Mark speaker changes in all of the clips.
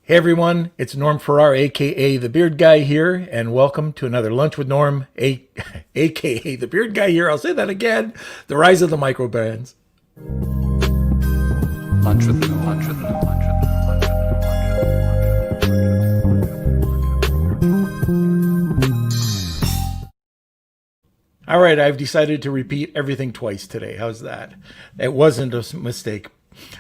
Speaker 1: Hey everyone, it's Norm Farrar, aka the Beard Guy here, and welcome to another Lunch with Norm, aka the Beard Guy here. I'll say that again. The rise of the micro brands.
Speaker 2: Lunch with Norm. Lunch with Norm. Lunch with Norm.
Speaker 1: All right, I've decided to repeat everything twice today. How's that? It wasn't a mistake.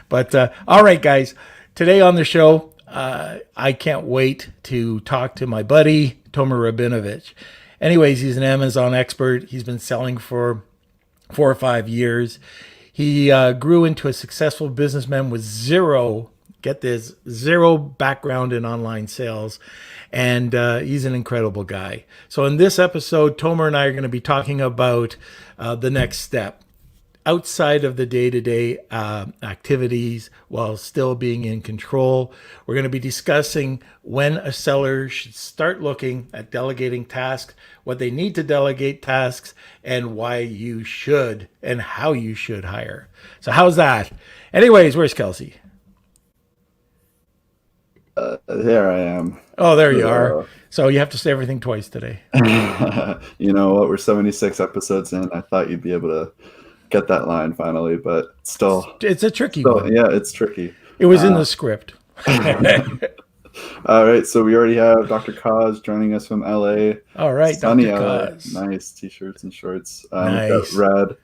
Speaker 1: But all right, guys, today on the show, I can't wait to talk to my buddy, Tomer Rabinovich. Anyways, he's an Amazon expert. He's been selling for 4 or 5 years. He grew into a successful businessman with zero background in online sales. And he's an incredible guy. So in this episode, Tomer and I are going to be talking about the next step. Outside of the day-to-day activities while still being in control. We're going to be discussing when a seller should start looking at delegating tasks, what they need to delegate tasks, and why you should and how you should hire. So how's that? Anyways, where's Kelsey?
Speaker 3: There I am.
Speaker 1: Oh, there you are. So you have to say everything twice today.
Speaker 3: You know what? We're 76 episodes in. I thought you'd be able to get that line finally, but still,
Speaker 1: it's a tricky one.
Speaker 3: Yeah, it's tricky.
Speaker 1: It was in the script.
Speaker 3: All right, so we already have Dr. Kaz joining us from LA.
Speaker 1: All right,
Speaker 3: Sunny
Speaker 1: Dr.
Speaker 3: LA.
Speaker 1: Kaz.
Speaker 3: Nice t-shirts and shorts.
Speaker 1: Nice.
Speaker 3: We've got Rad.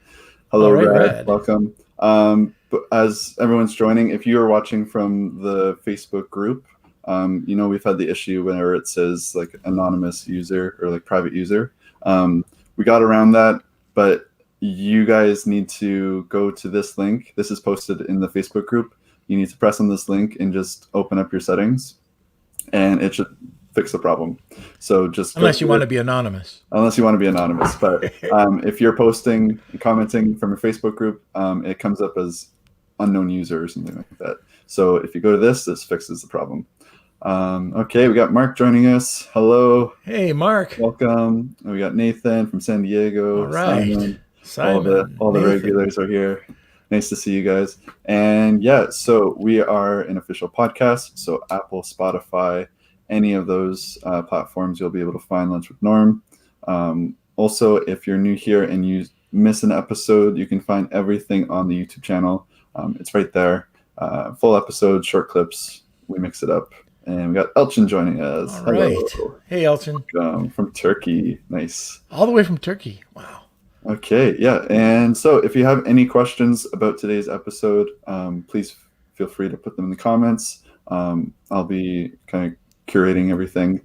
Speaker 3: Hello,
Speaker 1: All right,
Speaker 3: Rad. Welcome. But as everyone's joining, if you are watching from the Facebook group, you know we've had the issue whenever it says like anonymous user or like private user. We got around that, but you guys need to go to this link. This is posted in the Facebook group. You need to press on this link and just open up your settings, and it should fix the problem. So just
Speaker 1: unless you want to be anonymous.
Speaker 3: Unless you want to be anonymous, but if you're posting and commenting from your Facebook group, it comes up as unknown user or something like that. So if you go to this fixes the problem. Okay, we got Mark joining us. Hello.
Speaker 1: Hey, Mark.
Speaker 3: Welcome. We got Nathan from San Diego.
Speaker 1: All right. Simon.
Speaker 3: All the regulars are here. Nice to see you guys. And yeah, so we are an official podcast. So Apple, Spotify, any of those platforms, you'll be able to find Lunch with Norm. Also, if you're new here and you miss an episode, you can find everything on the YouTube channel. It's right there. Full episodes, short clips. We mix it up. And we got Elchin joining us.
Speaker 1: All right.
Speaker 3: Hello.
Speaker 1: Hey, Elchin.
Speaker 3: From Turkey. Nice.
Speaker 1: All the way from Turkey. Wow.
Speaker 3: Okay, yeah. And so if you have any questions about today's episode, please feel free to put them in the comments. I'll be kind of curating everything.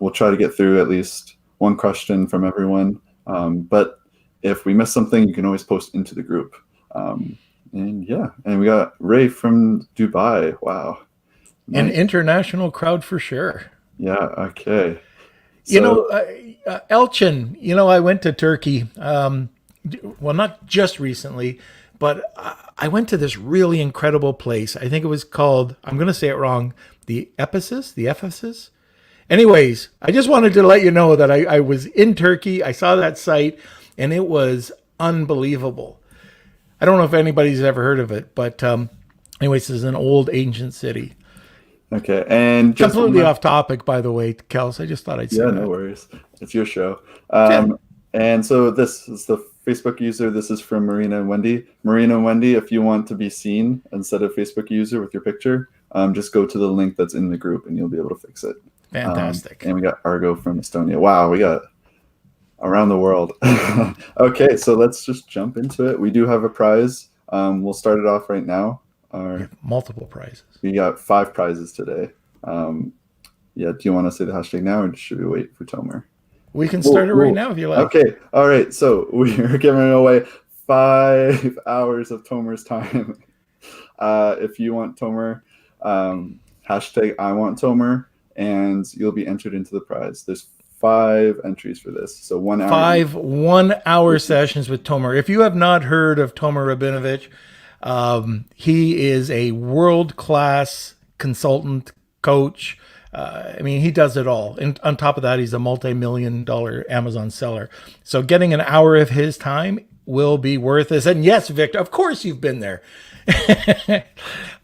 Speaker 3: We'll try to get through at least one question from everyone. But if we miss something, you can always post into the group. And we got Ray from Dubai. Wow. Nice.
Speaker 1: An international crowd for sure.
Speaker 3: Yeah, okay.
Speaker 1: So, Elchin, I went to Turkey. Well, not just recently, but I went to this really incredible place. I think it was called, I'm going to say it wrong, the Ephesus. Anyways, I just wanted to let you know that I was in Turkey. I saw that site, and it was unbelievable. I don't know if anybody's ever heard of it, but anyways, this is an old ancient city.
Speaker 3: Okay, and just
Speaker 1: completely off topic, by the way, Kels. I just thought I'd say that.
Speaker 3: Yeah, no worries. It's your show. And so this is the Facebook user. This is from Marina and Wendy. Marina and Wendy, if you want to be seen instead of Facebook user with your picture, just go to the link that's in the group and you'll be able to fix it.
Speaker 1: Fantastic.
Speaker 3: And we got Argo from Estonia. Wow, we got around the world. Okay, so let's just jump into it. We do have a prize. We'll start it off right now.
Speaker 1: Multiple prizes.
Speaker 3: We got 5 prizes today. Do you want to say the hashtag now, or should we wait for Tomer?
Speaker 1: We can start it right now if you like.
Speaker 3: Okay, all right. So we're giving away 5 hours of Tomer's time. If you want Tomer, hashtag I want Tomer, and you'll be entered into the prize. There's 5 entries for this. So 1 hour.
Speaker 1: 5 1-hour sessions with Tomer. If you have not heard of Tomer Rabinovich, he is a world-class consultant, coach. He does it all. And on top of that, he's a multi-million-dollar Amazon seller. So getting an hour of his time will be worth this. And yes, Victor, of course you've been there.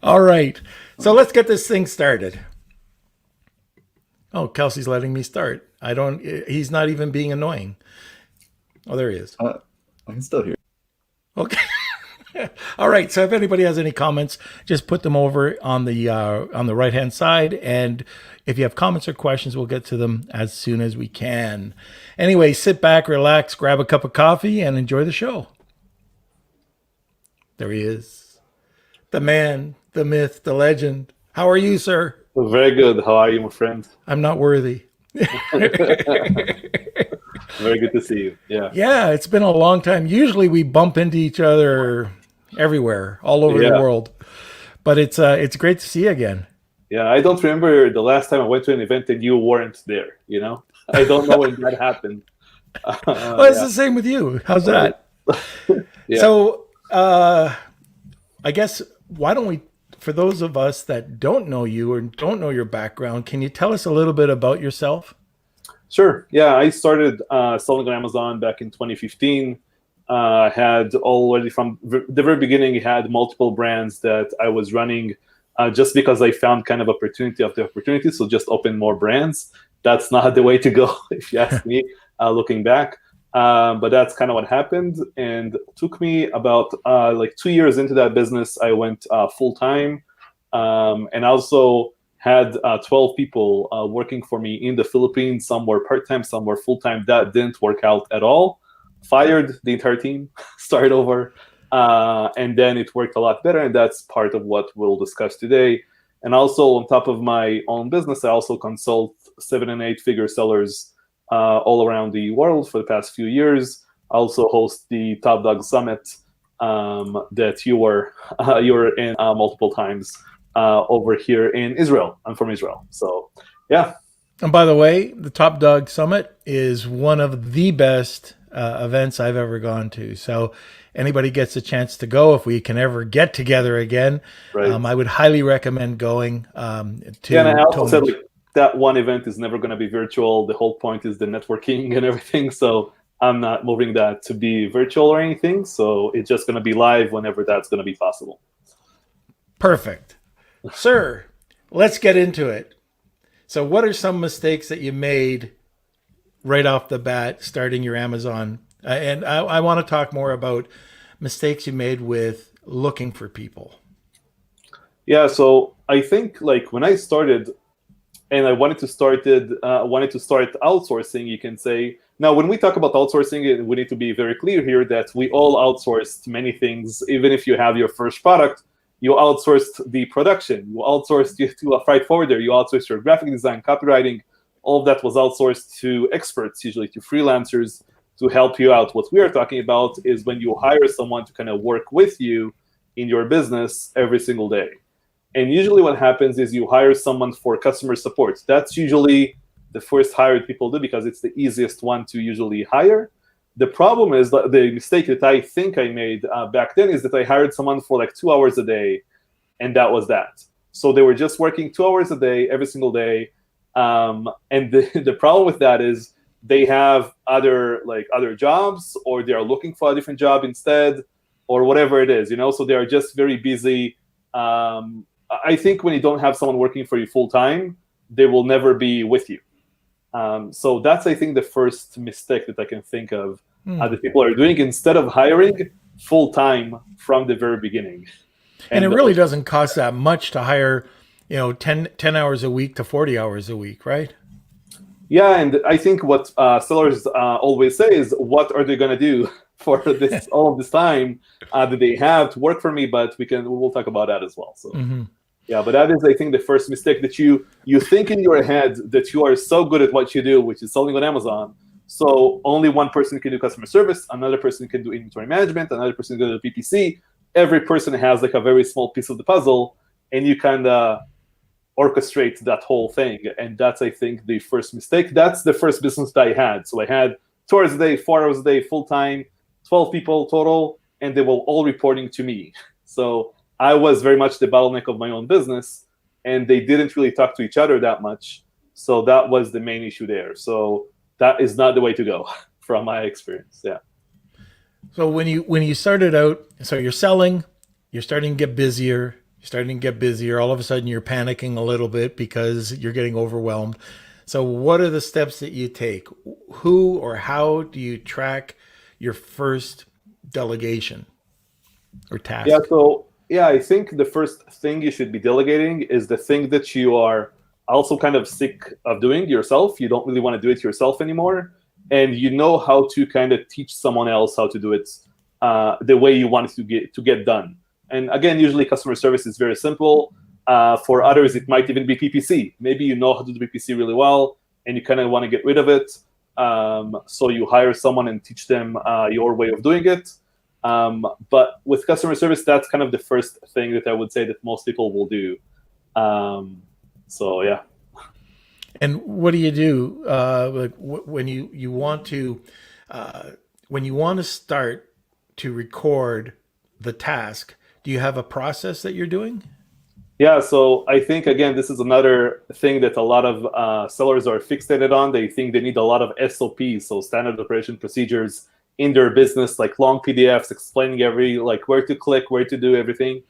Speaker 1: All right. So let's get this thing started. Oh, Kelsey's letting me start. He's not even being annoying. Oh, there he is.
Speaker 3: I can still hear.
Speaker 1: Okay. All right. So if anybody has any comments, just put them over on the right hand side, and if you have comments or questions, we'll get to them as soon as we can. Anyway, sit back, relax, grab a cup of coffee, and enjoy the show. There he is, the man, the myth, the legend. How are you, sir?
Speaker 4: Very good. How are you, my friend?
Speaker 1: I'm not worthy.
Speaker 4: Very good to see you. Yeah.
Speaker 1: Yeah, it's been a long time. Usually we bump into each other everywhere, all over the world. But it's great to see you again.
Speaker 4: Yeah, I don't remember the last time I went to an event and you weren't there, I don't know when that happened.
Speaker 1: Well, it's the same with you. How's that?
Speaker 4: Yeah.
Speaker 1: So, I guess, why don't we, for those of us that don't know you or don't know your background, can you tell us a little bit about yourself?
Speaker 4: Sure. Yeah, I started selling on Amazon back in 2015. Had already from the very beginning had multiple brands that I was running just because I found kind of opportunity after opportunity. So just open more brands. That's not the way to go, if you ask me, looking back. But that's kind of what happened. And it took me about 2 years into that business, I went full time, and also had 12 people working for me in the Philippines. Some were part-time, some were full-time. That didn't work out at all. Fired the entire team, started over, and then it worked a lot better, and that's part of what we'll discuss today. And also, on top of my own business, I also consult 7- and 8-figure sellers all around the world for the past few years. I also host the Top Dog Summit that you were in multiple times over here in Israel. I'm from Israel, so yeah.
Speaker 1: And by the way, the Top Dog Summit is one of the best events I've ever gone to. So anybody gets a chance to go, if we can ever get together again,
Speaker 4: Right.
Speaker 1: I would highly recommend going. To
Speaker 4: Yeah, and I also
Speaker 1: Tony's.
Speaker 4: said that one event is never going to be virtual. The whole point is the networking and everything. So I'm not moving that to be virtual or anything. So it's just going to be live whenever that's going to be possible.
Speaker 1: Perfect. Sir, let's get into it. So what are some mistakes that you made right off the bat starting your Amazon? And I want to talk more about mistakes you made with looking for people.
Speaker 4: Yeah, so I think when I started and I wanted to start outsourcing, you can say. Now, when we talk about outsourcing, we need to be very clear here that we all outsourced many things. Even if you have your first product, you outsourced the production, you outsourced it to a freight forwarder, you outsourced your graphic design, copywriting. All of that was outsourced to experts, usually to freelancers, to help you out. What we are talking about is when you hire someone to kind of work with you in your business every single day. And usually what happens is you hire someone for customer support. That's usually the first hire people do because it's the easiest one to usually hire. The problem is that the mistake that I think I made back then is that I hired someone for 2 hours a day, and that was that. So they were just working 2 hours a day, every single day. And the problem with that is they have other jobs, or they are looking for a different job instead, or whatever it is, So they are just very busy. I think when you don't have someone working for you full time, they will never be with you. So that's, I think, the first mistake that I can think of that people are doing instead of hiring full time from the very beginning.
Speaker 1: And it really doesn't cost that much to hire, 10 hours a week to 40 hours a week, right?
Speaker 4: Yeah, and I think what sellers always say is, what are they going to do for this all of this time that they have to work for me? But we'll talk about that as well. So. Mm-hmm. Yeah, but that is, I think, the first mistake, that you think in your head that you are so good at what you do, which is selling on Amazon. So only one person can do customer service, another person can do inventory management, another person can do PPC. Every person has a very small piece of the puzzle, and you kind of orchestrate that whole thing. And that's, I think, the first mistake. That's the first business that I had. So I had 2 hours a day, 4 hours a day, full time, 12 people total, and they were all reporting to me. So I was very much the bottleneck of my own business, and they didn't really talk to each other that much. So that was the main issue there. So that is not the way to go from my experience. Yeah.
Speaker 1: So when you started out, so you're selling, you're starting to get busier, all of a sudden you're panicking a little bit because you're getting overwhelmed. So what are the steps that you take? Who or how do you track your first delegation or
Speaker 4: Yeah,
Speaker 1: task?
Speaker 4: so yeah, I think the first thing you should be delegating is the thing that you are also kind of sick of doing yourself. You don't really want to do it yourself anymore, and you know how to kind of teach someone else how to do it the way you want it to get done. And again, usually customer service is very simple. For others, it might even be PPC. Maybe you know how to do PPC really well, and you kind of want to get rid of it. So you hire someone and teach them your way of doing it. But with customer service, that's kind of the first thing that I would say that most people will do. So yeah.
Speaker 1: And what do you do like when you want to when you want to start to record the task? Do you have a process that you're doing?
Speaker 4: Yeah, so I think, again, this is another thing that a lot of sellers are fixated on. They think they need a lot of SOPs, so standard operation procedures in their business, like long PDFs explaining like where to click, where to do everything.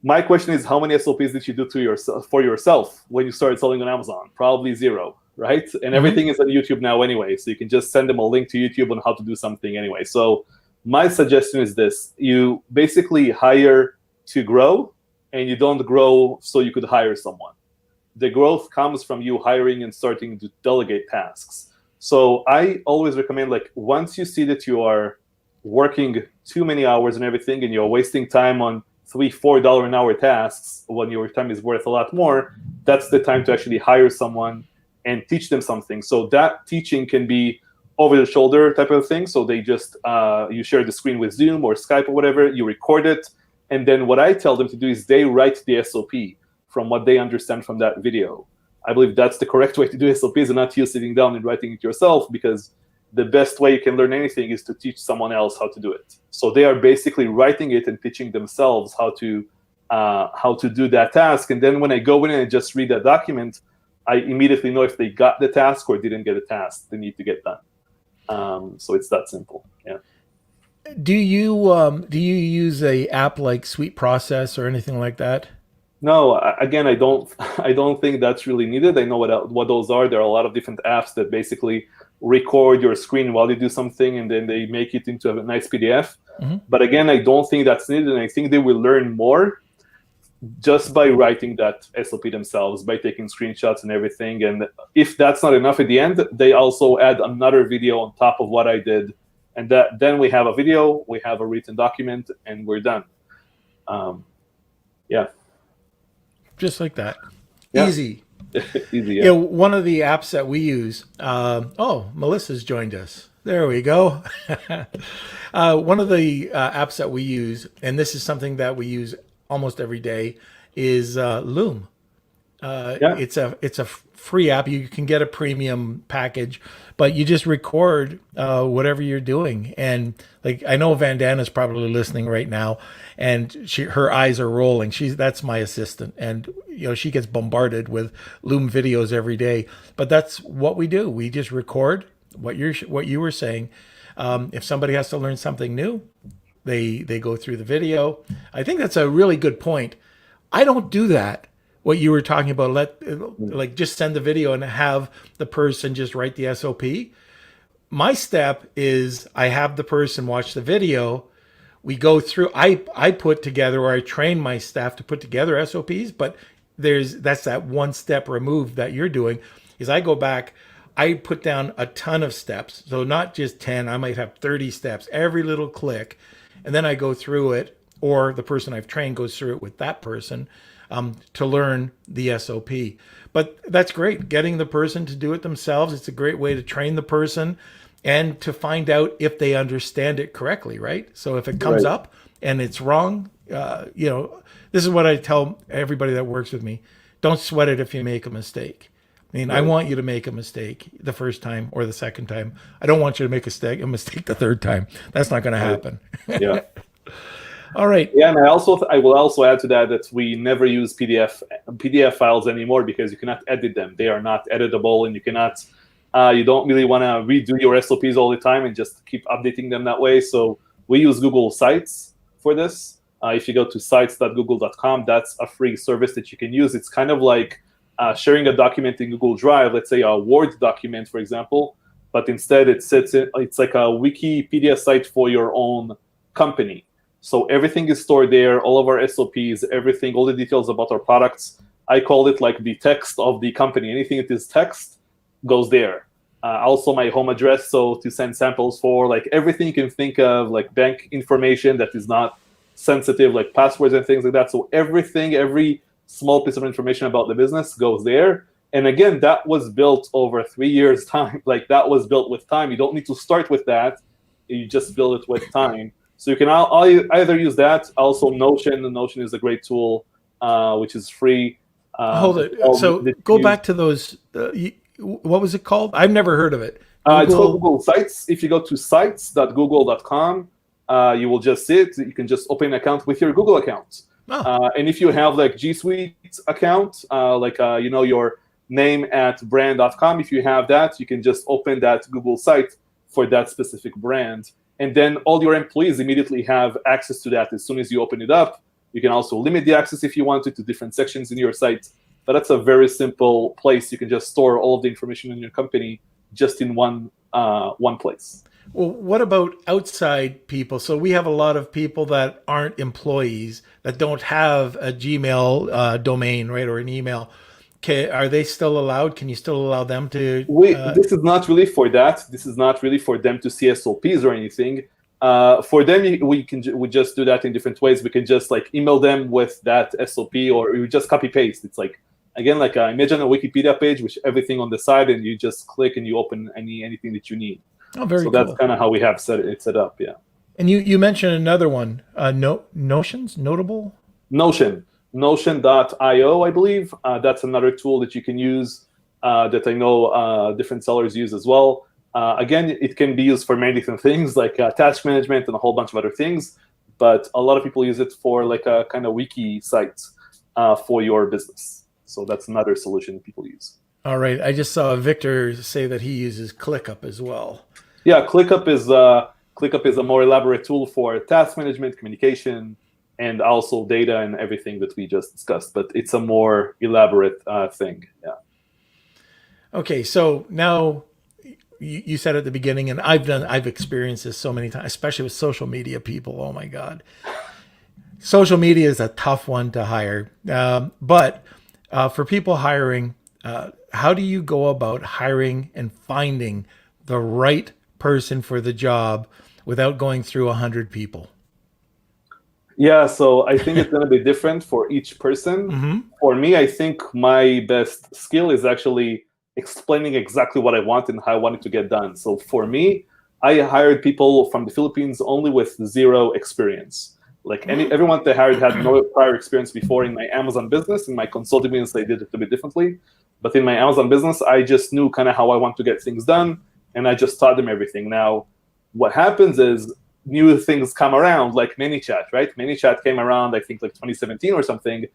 Speaker 4: My question is, how many SOPs did you do for yourself when you started selling on Amazon? Probably zero, right? And everything is on YouTube now anyway, so you can just send them a link to YouTube on how to do something anyway. So my suggestion is this: you basically hire to grow, and you don't grow so you could hire someone. The growth comes from you hiring and starting to delegate tasks. So I always recommend, like, once you see that you are working too many hours and everything, and you're wasting time on $3-4 an hour tasks when your time is worth a lot more, that's the time to actually hire someone and teach them something. So that teaching can be over the shoulder type of thing. So they just, you share the screen with Zoom or Skype or whatever, you record it. And then what I tell them to do is they write the SOP from what they understand from that video. I believe that's the correct way to do SOPs, and not you sitting down and writing it yourself, because the best way you can learn anything is to teach someone else how to do it. So they are basically writing it and teaching themselves how to do that task. And then when I go in and just read that document, I immediately know if they got the task or didn't get a task they need to get done. So it's that simple. Yeah.
Speaker 1: Do you use a app like Sweet Process or anything like that?
Speaker 4: No, again, I don't think that's really needed. I know what those are. There are a lot of different apps that basically record your screen while you do something, and then they make it into a nice PDF. But again, I don't think that's needed, and I think they will learn more just by writing that SOP themselves, by taking screenshots and everything. And if that's not enough at the end, they also add another video on top of what I did. And then we have a video, we have a written document, and we're done. Yeah.
Speaker 1: Just like that.
Speaker 4: Yeah.
Speaker 1: Easy.
Speaker 4: Easy,
Speaker 1: Yeah. One of the apps that we use, Melissa's joined us. There we go. One of the apps that we use, and this is something that we use almost every day, is Loom. It's a free app. You can get a premium package, but you just record whatever you're doing. And like, I know Vandana's probably listening right now, and her eyes are rolling. That's my assistant, and she gets bombarded with Loom videos every day. But that's what we do. We just record what you were saying. If somebody has to learn something new, they go through the video. I think that's a really good point. I don't do that. What you were talking about, just send the video and have the person just write the SOP. My step is I have the person watch the video. We go through, I put together, or I train my staff to put together SOPs, but that's that one step removed that you're doing, is I go back, I put down a ton of steps. So not just 10, I might have 30 steps, every little click. And then I go through it, or the person I've trained goes through it with that person. To learn the SOP. But that's great. Getting the person to do it themselves, it's a great way to train the person and to find out if they understand it correctly, right? So if it comes up and it's wrong, this is what I tell everybody that works with me. Don't sweat it if you make a mistake. I mean, I want you to make a mistake the first time or the second time. I don't want you to make a mistake the third time. That's not going to happen.
Speaker 4: Yeah.
Speaker 1: All right.
Speaker 4: Yeah, and I will also add to that we never use PDF files anymore, because you cannot edit them. They are not editable, and you don't really want to redo your SOPs all the time and just keep updating them that way. So we use Google Sites for this. If you go to sites.google.com, that's a free service that you can use. It's kind of like sharing a document in Google Drive, let's say a Word document, for example, but instead it's like a Wikipedia site for your own company. So everything is stored there, all of our SOPs, everything, all the details about our products. I call it like the text of the company. Anything that is text goes there. Also my home address, so to send samples for, like everything you can think of, like bank information that is not sensitive, like passwords and things like that. So everything, every small piece of information about the business goes there. And again, that was built over 3 years' time. Like that was built with time. You don't need to start with that. You just build it with time. So you can either use that. Also, Notion. Notion is a great tool, which is free.
Speaker 1: Hold it. So go back to those. What was it called? I've never heard of it.
Speaker 4: It's called Google Sites. If you go to sites.google.com, you will just see it. You can just open an account with your Google account. Oh. And if you have like G Suite account, your name at brand.com, if you have that, you can just open that Google site for that specific brand. And then all your employees immediately have access to that as soon as you open it up. You can also limit the access if you wanted to different sections in your site. But that's a very simple place. You can just store all of the information in your company just in one place.
Speaker 1: Well, what about outside people? So we have a lot of people that aren't employees that don't have a Gmail domain, right, or an email. Are they still allowed? Can you still allow them to?
Speaker 4: This is not really for that. This is not really for them to see SOPs or anything. For them, we just do that in different ways. We can just like email them with that SOP, or we just copy paste. It's like, again, like imagine a Wikipedia page with everything on the side, and you just click and you open anything that you need.
Speaker 1: Oh, very cool.
Speaker 4: So that's kind of how we have set up. Yeah.
Speaker 1: And you mentioned another one, Notions, Notable?
Speaker 4: Notion.io, I believe. That's another tool that you can use that I know different sellers use as well. Again, it can be used for many different things, like task management and a whole bunch of other things. But a lot of people use it for like a kind of wiki site for your business. So that's another solution that people use.
Speaker 1: All right. I just saw Victor say that he uses ClickUp as well.
Speaker 4: Yeah, ClickUp is a more elaborate tool for task management, communication, and also data and everything that we just discussed. But it's a more elaborate thing. Yeah.
Speaker 1: Okay, so now you said at the beginning, and I've experienced this so many times, especially with social media people. Oh my God, social media is a tough one to hire. But for people hiring, how do you go about hiring and finding the right person for the job without going through 100 people?
Speaker 4: Yeah, so I think it's going to be different for each person. Mm-hmm. For me, I think my best skill is actually explaining exactly what I want and how I want it to get done. So for me, I hired people from the Philippines only with zero experience. Like everyone that I hired had no prior experience before. In my Amazon business, in my consulting business, I did it a bit differently. But in my Amazon business, I just knew kind of how I want to get things done, and I just taught them everything. Now, what happens is new things come around, like ManyChat, right? ManyChat came around, I think, like 2017 or something.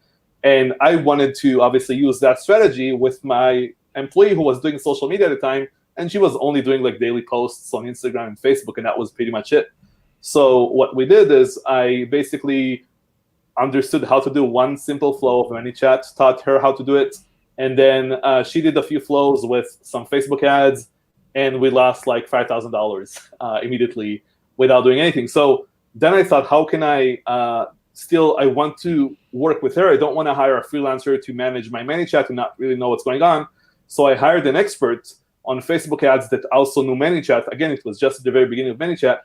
Speaker 4: And I wanted to obviously use that strategy with my employee who was doing social media at the time. And she was only doing like daily posts on Instagram and Facebook, and that was pretty much it. So what we did is I basically understood how to do one simple flow of ManyChat, taught her how to do it. And then she did a few flows with some Facebook ads, and we lost like $5,000 immediately without doing anything. So then I thought, how can I I want to work with her. I don't want to hire a freelancer to manage my ManyChat and not really know what's going on. So I hired an expert on Facebook ads that also knew ManyChat. Again, it was just at the very beginning of ManyChat.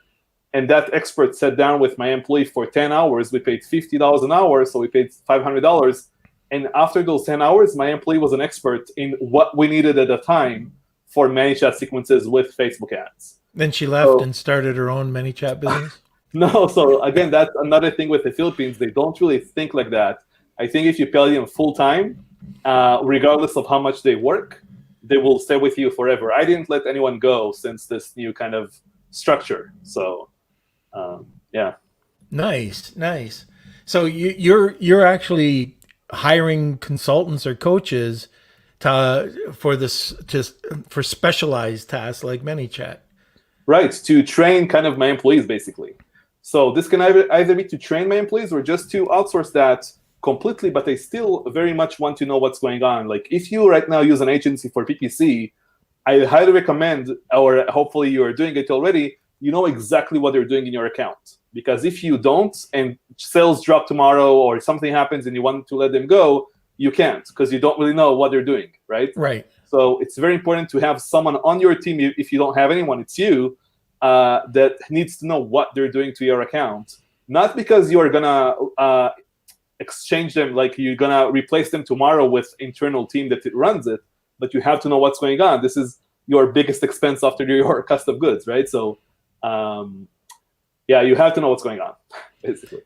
Speaker 4: And that expert sat down with my employee for 10 hours. We paid $50 an hour, so we paid $500. And after those 10 hours, my employee was an expert in what we needed at the time for ManyChat sequences with Facebook ads.
Speaker 1: Then she left and started her own ManyChat business?
Speaker 4: No, so again, that's another thing with the Philippines. They don't really think like that. I think if you pay them full-time, regardless of how much they work, they will stay with you forever. I didn't let anyone go since this new kind of structure. So, yeah. Nice.
Speaker 1: So you're actually hiring consultants or coaches for specialized tasks like ManyChat.
Speaker 4: Right, to train kind of my employees, basically. So this can either be to train my employees or just to outsource that completely, but I still very much want to know what's going on. Like if you right now use an agency for PPC, I highly recommend, or hopefully you are doing it already, you know exactly what they're doing in your account. Because if you don't, and sales drop tomorrow or something happens and you want to let them go, you can't, because you don't really know what they're doing, right?
Speaker 1: Right.
Speaker 4: So it's very important to have someone on your team. If you don't have anyone, it's you, that needs to know what they're doing to your account. Not because you're gonna exchange them, like you're gonna replace them tomorrow with internal team that runs it, but you have to know what's going on. This is your biggest expense after your cost of goods, right? So you have to know what's going on, basically.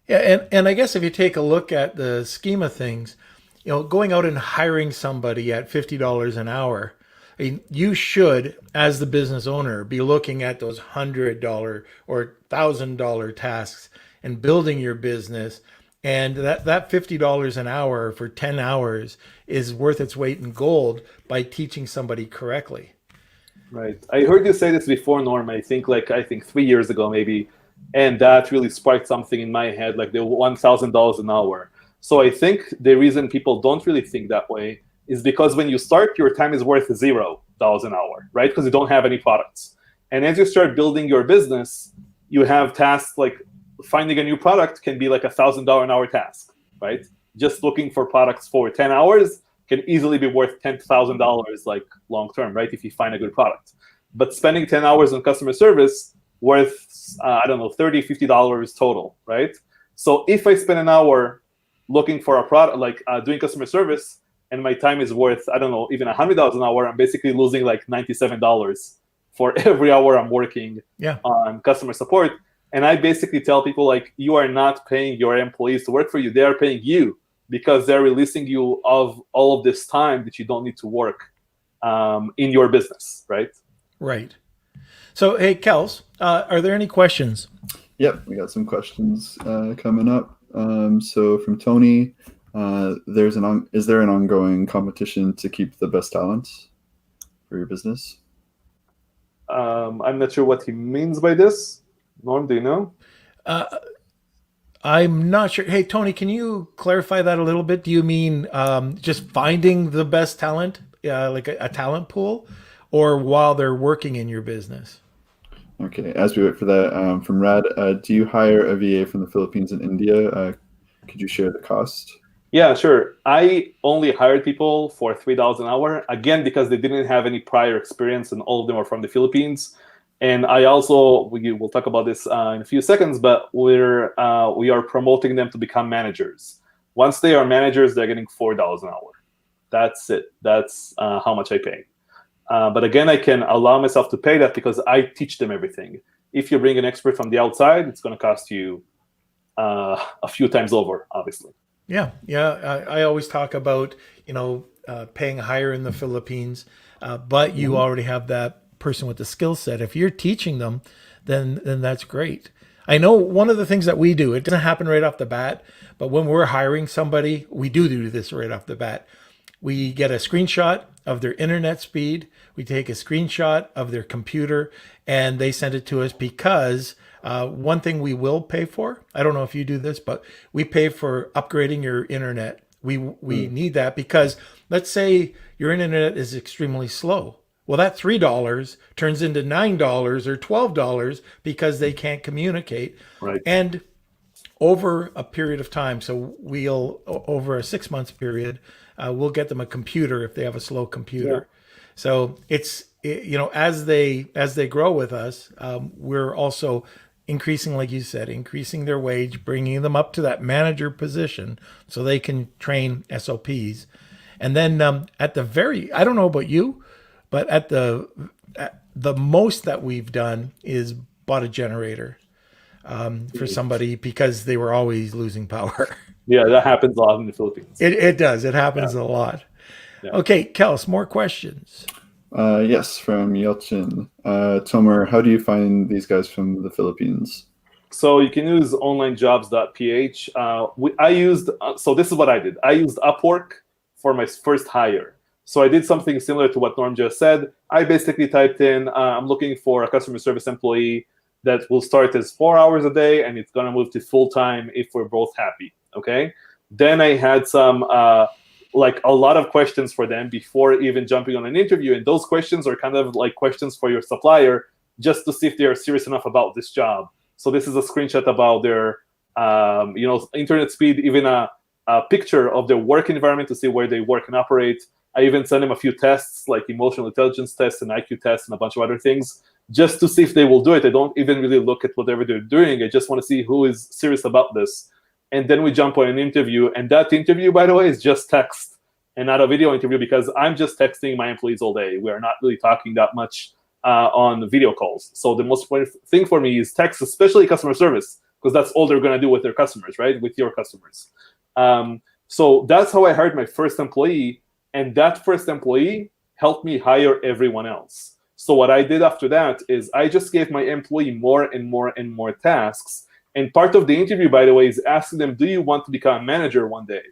Speaker 1: Yeah, and I guess if you take a look at the scheme of things, going out and hiring somebody at $50 an hour, I mean, you should, as the business owner, be looking at those $100 or $1,000 tasks and building your business. And that $50 an hour for 10 hours is worth its weight in gold by teaching somebody correctly.
Speaker 4: Right. I heard you say this before, Norm. I think 3 years ago, maybe. And that really sparked something in my head, like the $1,000 an hour. So I think the reason people don't really think that way is because when you start, your time is worth $0 an hour, right? Because you don't have any products. And as you start building your business, you have tasks like finding a new product can be like $1,000 an hour task, right? Just looking for products for 10 hours can easily be worth $10,000 like long term, right? If you find a good product. But spending 10 hours on customer service worth, $30, $50 total, right? So if I spend an hour looking for a product, like doing customer service, and my time is worth, even $100 an hour, I'm basically losing like $97 for every hour I'm working on customer support. And I basically tell people, like, you are not paying your employees to work for you. They are paying you because they're releasing you of all of this time that you don't need to work in your business, right?
Speaker 1: Right. So, hey, Kels, are there any questions?
Speaker 3: Yep, we got some questions coming up. So from Tony, is there an ongoing competition to keep the best talent for your business?
Speaker 4: I'm not sure what he means by this. Norm, do you know?
Speaker 1: I'm not sure. Hey, Tony, can you clarify that a little bit? Do you mean just finding the best talent, like a talent pool, or while they're working in your business?
Speaker 3: Okay, as we wait for that, from Rad, do you hire a VA from the Philippines and India? Could you share the cost?
Speaker 4: Yeah, sure. I only hired people for $3 an hour, again, because they didn't have any prior experience, and all of them are from the Philippines. And I also, we'll talk about this in a few seconds, but we are promoting them to become managers. Once they are managers, they're getting $4 an hour. That's it. That's how much I pay. But again, I can allow myself to pay that because I teach them everything. If you bring an expert from the outside, it's going to cost you a few times over, obviously.
Speaker 1: Yeah. I always talk about, paying higher in the Philippines, but you already have that person with the skill set. If you're teaching them, then that's great. I know one of the things that we do, it doesn't happen right off the bat, but when we're hiring somebody, we do this right off the bat. We get a screenshot of their internet speed. We take a screenshot of their computer, and they send it to us because one thing we will pay for, I don't know if you do this, but we pay for upgrading your internet. We need that because let's say your internet is extremely slow. Well, that $3 turns into $9 or $12 because they can't communicate.
Speaker 4: Right.
Speaker 1: And over a period of time, so over a 6 months period, we'll get them a computer if they have a slow computer. Yeah. So as they grow with us, we're also increasing, like you said, increasing their wage, bringing them up to that manager position so they can train SOPs. And then I don't know about you, but at the most that we've done is bought a generator for somebody because they were always losing power.
Speaker 4: Yeah, that happens a lot in the Philippines.
Speaker 1: It does. It happens a lot. Yeah. Okay, Kels, more questions.
Speaker 3: Yes, from Yelchin. Tomer, how do you find these guys from the Philippines?
Speaker 4: So you can use onlinejobs.ph. So this is what I did. I used Upwork for my first hire. So I did something similar to what Norm just said. I basically typed in, I'm looking for a customer service employee that will start as 4 hours a day, and it's going to move to full-time if we're both happy, okay? Then I had some like a lot of questions for them before even jumping on an interview, and those questions are kind of like questions for your supplier just to see if they are serious enough about this job. So this is a screenshot about their internet speed, even a picture of their work environment to see where they work and operate. I even send them a few tests like emotional intelligence tests and IQ tests and a bunch of other things just to see if they will do it. I don't even really look at whatever they're doing. I just want to see who is serious about this. And then we jump on an interview. And that interview, by the way, is just text and not a video interview, because I'm just texting my employees all day. We're not really talking that much on video calls. So the most important thing for me is text, especially customer service, because that's all they're going to do with their customers, right? With your customers. So that's how I hired my first employee. And that first employee helped me hire everyone else. So what I did after that is I just gave my employee more and more and more tasks. And part of the interview, by the way, is asking them, do you want to become a manager one day?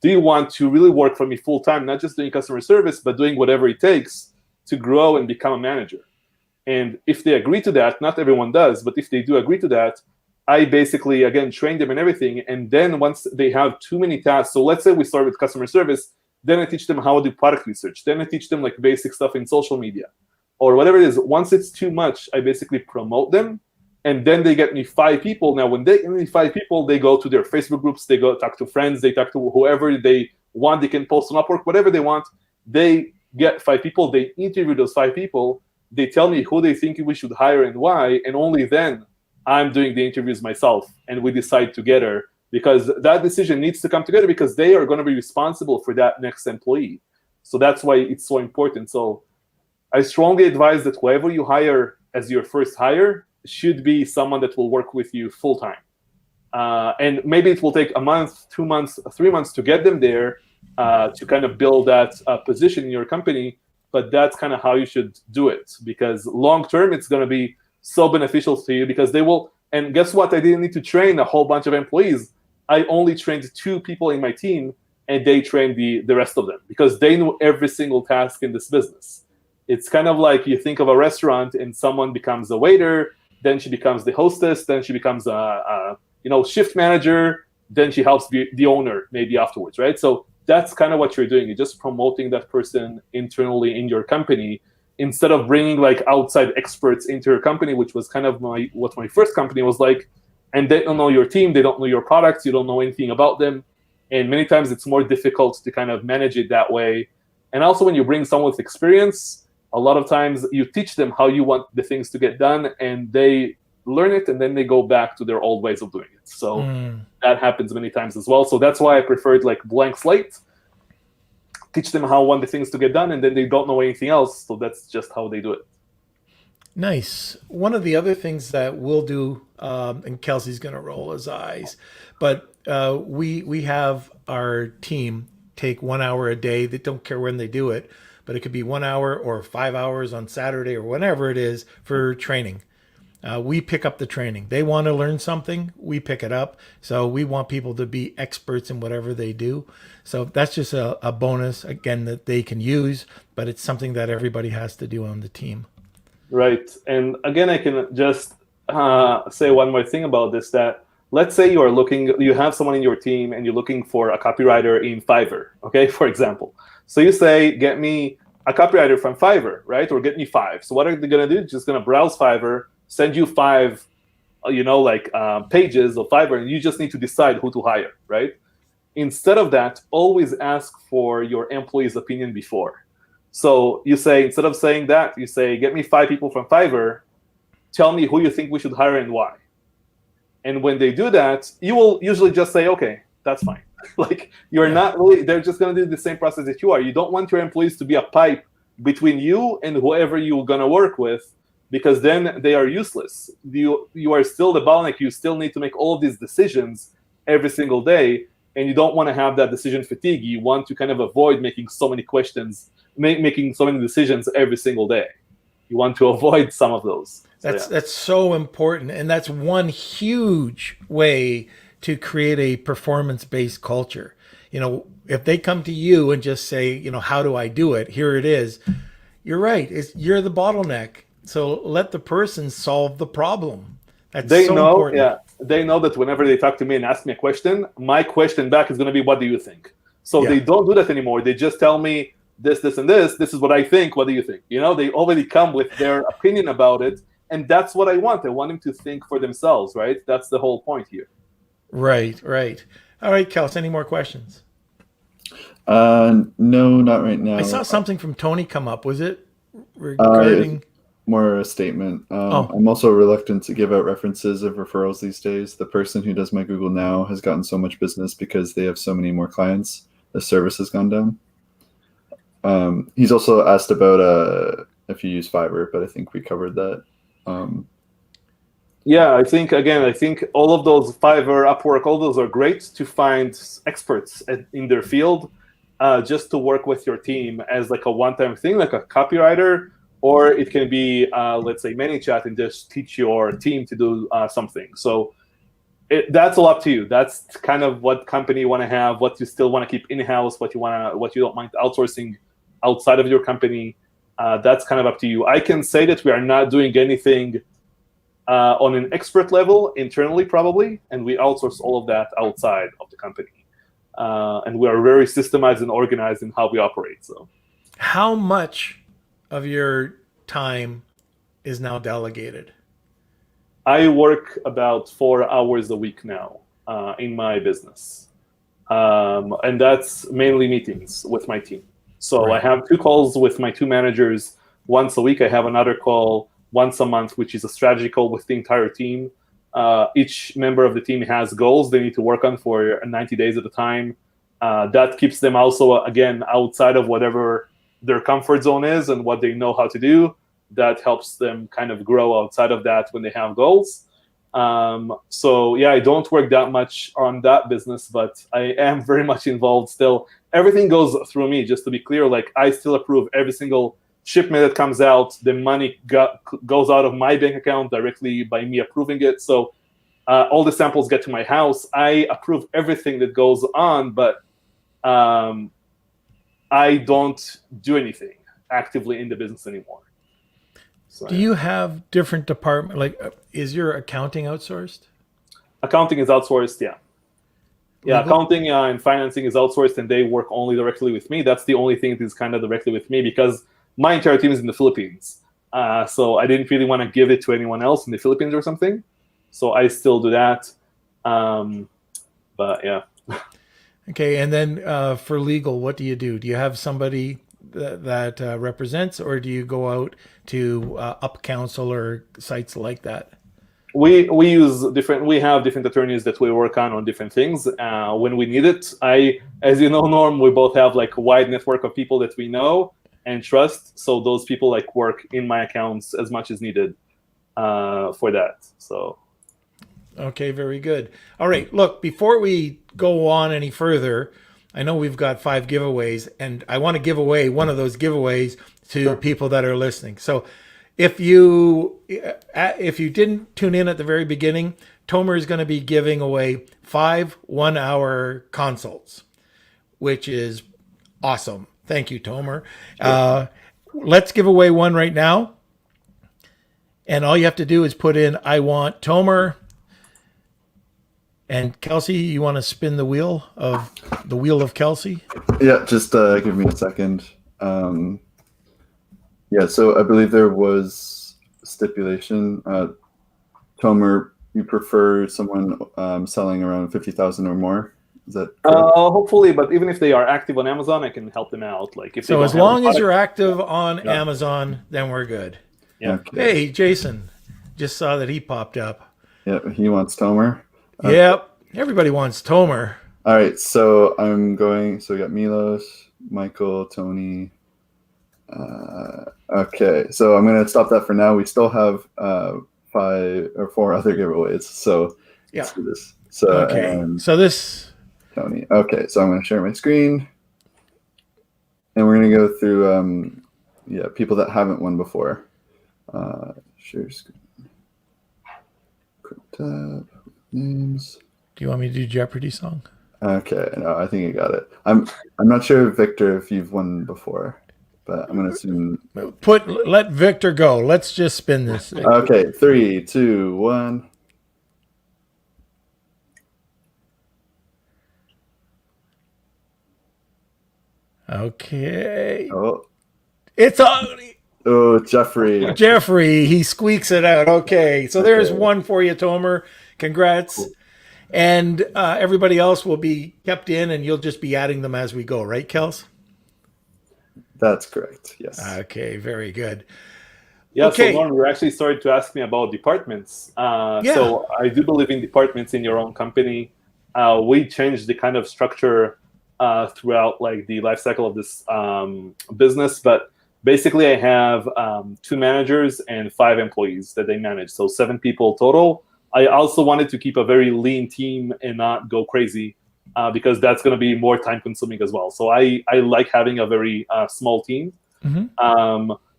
Speaker 4: Do you want to really work for me full time, not just doing customer service, but doing whatever it takes to grow and become a manager? And if they agree to that, not everyone does, but if they do agree to that, I basically, again, train them and everything. And then once they have too many tasks, so let's say we start with customer service, then I teach them how to do product research. Then I teach them like basic stuff in social media or whatever it is. Once it's too much, I basically promote them. And then they get me 5 people. Now, when they get me 5 people, they go to their Facebook groups, they go talk to friends, they talk to whoever they want. They can post on Upwork, whatever they want. They get 5 people. They interview those 5 people. They tell me who they think we should hire and why. And only then I'm doing the interviews myself. And we decide together, because that decision needs to come together because they are going to be responsible for that next employee. So that's why it's so important. So I strongly advise that whoever you hire as your first hire should be someone that will work with you full time. And maybe it will take a month, 2 months, 3 months to get them there to kind of build that position in your company. But that's kind of how you should do it, because long term, it's going to be so beneficial to you because they will. And guess what? I didn't need to train a whole bunch of employees. I only trained 2 people in my team, and they trained the rest of them because they knew every single task in this business. It's kind of like you think of a restaurant and someone becomes a waiter, then she becomes the hostess, then she becomes a shift manager, then she helps the owner maybe afterwards, right? So that's kind of what you're doing. You're just promoting that person internally in your company instead of bringing like outside experts into your company, which was kind of what my first company was like. And they don't know your team, they don't know your products, you don't know anything about them. And many times it's more difficult to kind of manage it that way. And also when you bring someone with experience, a lot of times you teach them how you want the things to get done and they learn it and then they go back to their old ways of doing it. So that happens many times as well. So that's why I preferred like blank slate, teach them how I want the things to get done and then they don't know anything else. So that's just how they do it.
Speaker 1: Nice. One of the other things that we'll do, and Kelsey's going to roll his eyes, but we have our team take 1 hour a day. They don't care when they do it, but it could be 1 hour or 5 hours on Saturday or whenever it is for training. We pick up the training. They want to learn something, we pick it up. So we want people to be experts in whatever they do. So that's just a bonus, again, that they can use, but it's something that everybody has to do on the team.
Speaker 4: Right. And again, I can just say one more thing about this, that let's say you have someone in your team and you're looking for a copywriter in Fiverr, okay, for example. So you say, get me a copywriter from Fiverr, right? Or get me 5. So what are they going to do? Just going to browse Fiverr, send you 5, pages of Fiverr, and you just need to decide who to hire, right? Instead of that, always ask for your employee's opinion before. So you say, instead of saying that, you say, get me 5 people from Fiverr, tell me who you think we should hire and why. And when they do that, you will usually just say, okay, that's fine. Like you're not really, they're just going to do the same process that you are. You don't want your employees to be a pipe between you and whoever you're going to work with, because then they are useless. You are still the bottleneck. You still need to make all of these decisions every single day. And you don't want to have that decision fatigue. You want to kind of avoid making so many questions, making so many decisions every single day. You want to avoid some of those.
Speaker 1: That's so important. And that's one huge way to create a performance-based culture. If they come to you and just say, how do I do it? Here it is. You're right. You're the bottleneck. So let the person solve the problem. That's so important.
Speaker 4: Yeah. they know that whenever they talk to me and ask me a question, my question back is going to be, what do you think? So they don't do that anymore. They just tell me this, this, and this. This is what I think. What do you think? You know, they already come with their opinion about it. And that's what I want. I want them to think for themselves, right? That's the whole point here.
Speaker 1: Right. All right, Kels, any more questions?
Speaker 3: No, not right now.
Speaker 1: I saw something from Tony come up. Was it regarding...
Speaker 3: More a statement. I'm also reluctant to give out references of referrals these days. The person who does my Google Now has gotten so much business because they have so many more clients. The service has gone down. He's also asked about if you use Fiverr, but I think we covered that.
Speaker 4: Yeah, I think all of those Fiverr, Upwork, all those are great to find experts in their field, just to work with your team as like a one-time thing, like a copywriter. Or it can be, let's say, ManyChat and just teach your team to do something. So that's all up to you. That's kind of what company you want to have, what you still want to keep in-house, what you don't mind outsourcing outside of your company. That's kind of up to you. I can say that we are not doing anything on an expert level internally, probably, and we outsource all of that outside of the company. And we are very systemized and organized in how we operate. So,
Speaker 1: how much of your time is now delegated?
Speaker 4: I work about 4 hours a week now in my business. And that's mainly meetings with my team. So I have 2 calls with my 2 managers once a week. I have another call once a month, which is a strategy call with the entire team. Each member of the team has goals they need to work on for 90 days at a time. That keeps them also, again, outside of whatever their comfort zone is and what they know how to do. That helps them kind of grow outside of that when they have goals. So yeah, I don't work that much on that business, but I am very much involved still. Everything goes through me, just to be clear. Like, I still approve every single shipment that comes out. The money goes out of my bank account directly by me approving it. So all the samples get to my house. I approve everything that goes on, but I don't do anything actively in the business anymore. So,
Speaker 1: do you have different department? Like, is your accounting outsourced?
Speaker 4: Accounting is outsourced, yeah. Yeah, accounting and financing is outsourced, and they work only directly with me. That's the only thing that is kind of directly with me, because my entire team is in the Philippines. So I didn't really want to give it to anyone else in the Philippines or something. So I still do that. But yeah.
Speaker 1: Okay, and then for legal, what do you do? Do you have somebody that represents, or do you go out to Up Counsel or sites like that?
Speaker 4: We have different attorneys that we work on different things when we need it. As you know, Norm, we both have like a wide network of people that we know and trust. So those people like work in my accounts as much as needed for that. So.
Speaker 1: Okay, very good. All right, look, before we go on any further, I know we've got 5 giveaways, and I want to give away one of those giveaways to people that are listening. So if you didn't tune in at the very beginning, Tomer is going to be giving away 5 1-hour consults, which is awesome. Thank you, Tomer. Let's give away one right now. And all you have to do is put in, I want Tomer. And Kelsey, you want to spin the wheel of Kelsey?
Speaker 3: Yeah, just give me a second. Yeah, so I believe there was stipulation. Tomer, you prefer someone selling around 50,000 or more? Is that correct?
Speaker 4: Hopefully, but even if they are active on Amazon, I can help them out. Like, if
Speaker 1: so as long as you're active on Amazon, then we're good.
Speaker 4: Yeah.
Speaker 3: Okay.
Speaker 1: Hey, Jason, just saw that he popped up.
Speaker 3: Yeah, he wants Tomer.
Speaker 1: Yep, everybody wants Tomer.
Speaker 3: All right, so we got Milos, Michael, Tony. Okay, so I'm going to stop that for now. We still have 5 or 4 other giveaways, so let's do this. So,
Speaker 1: okay, so this...
Speaker 3: Tony. Okay, so I'm going to share my screen. And we're going to go through people that haven't won before. Share screen. Quick tab. Names.
Speaker 1: Do you want me to do Jeopardy song?
Speaker 3: Okay, no, I think you got it. I'm not sure, Victor, if you've won before, but I'm gonna assume.
Speaker 1: Let Victor go. Let's just spin this thing.
Speaker 3: Okay, 3, 2, 1.
Speaker 1: Okay.
Speaker 3: Oh,
Speaker 1: It's on.
Speaker 3: Jeffrey.
Speaker 1: Jeffrey, he squeaks it out. Okay. So there's
Speaker 3: Okay.
Speaker 1: one for you, Tomer. Congrats.
Speaker 4: Cool.
Speaker 1: And everybody else will be kept in, and you'll just be adding them as we go, right, Kels?
Speaker 3: That's correct. Yes.
Speaker 1: Okay, very good.
Speaker 4: Yeah, so
Speaker 1: Okay.
Speaker 4: Norm, you actually started to ask me about departments. So I do believe in departments in your own company. We changed the kind of structure throughout like the life cycle of this business, but basically I have 2 managers and 5 employees that they manage, so 7 people total. I also wanted to keep a very lean team and not go crazy because that's going to be more time consuming as well. So I like having a very small team.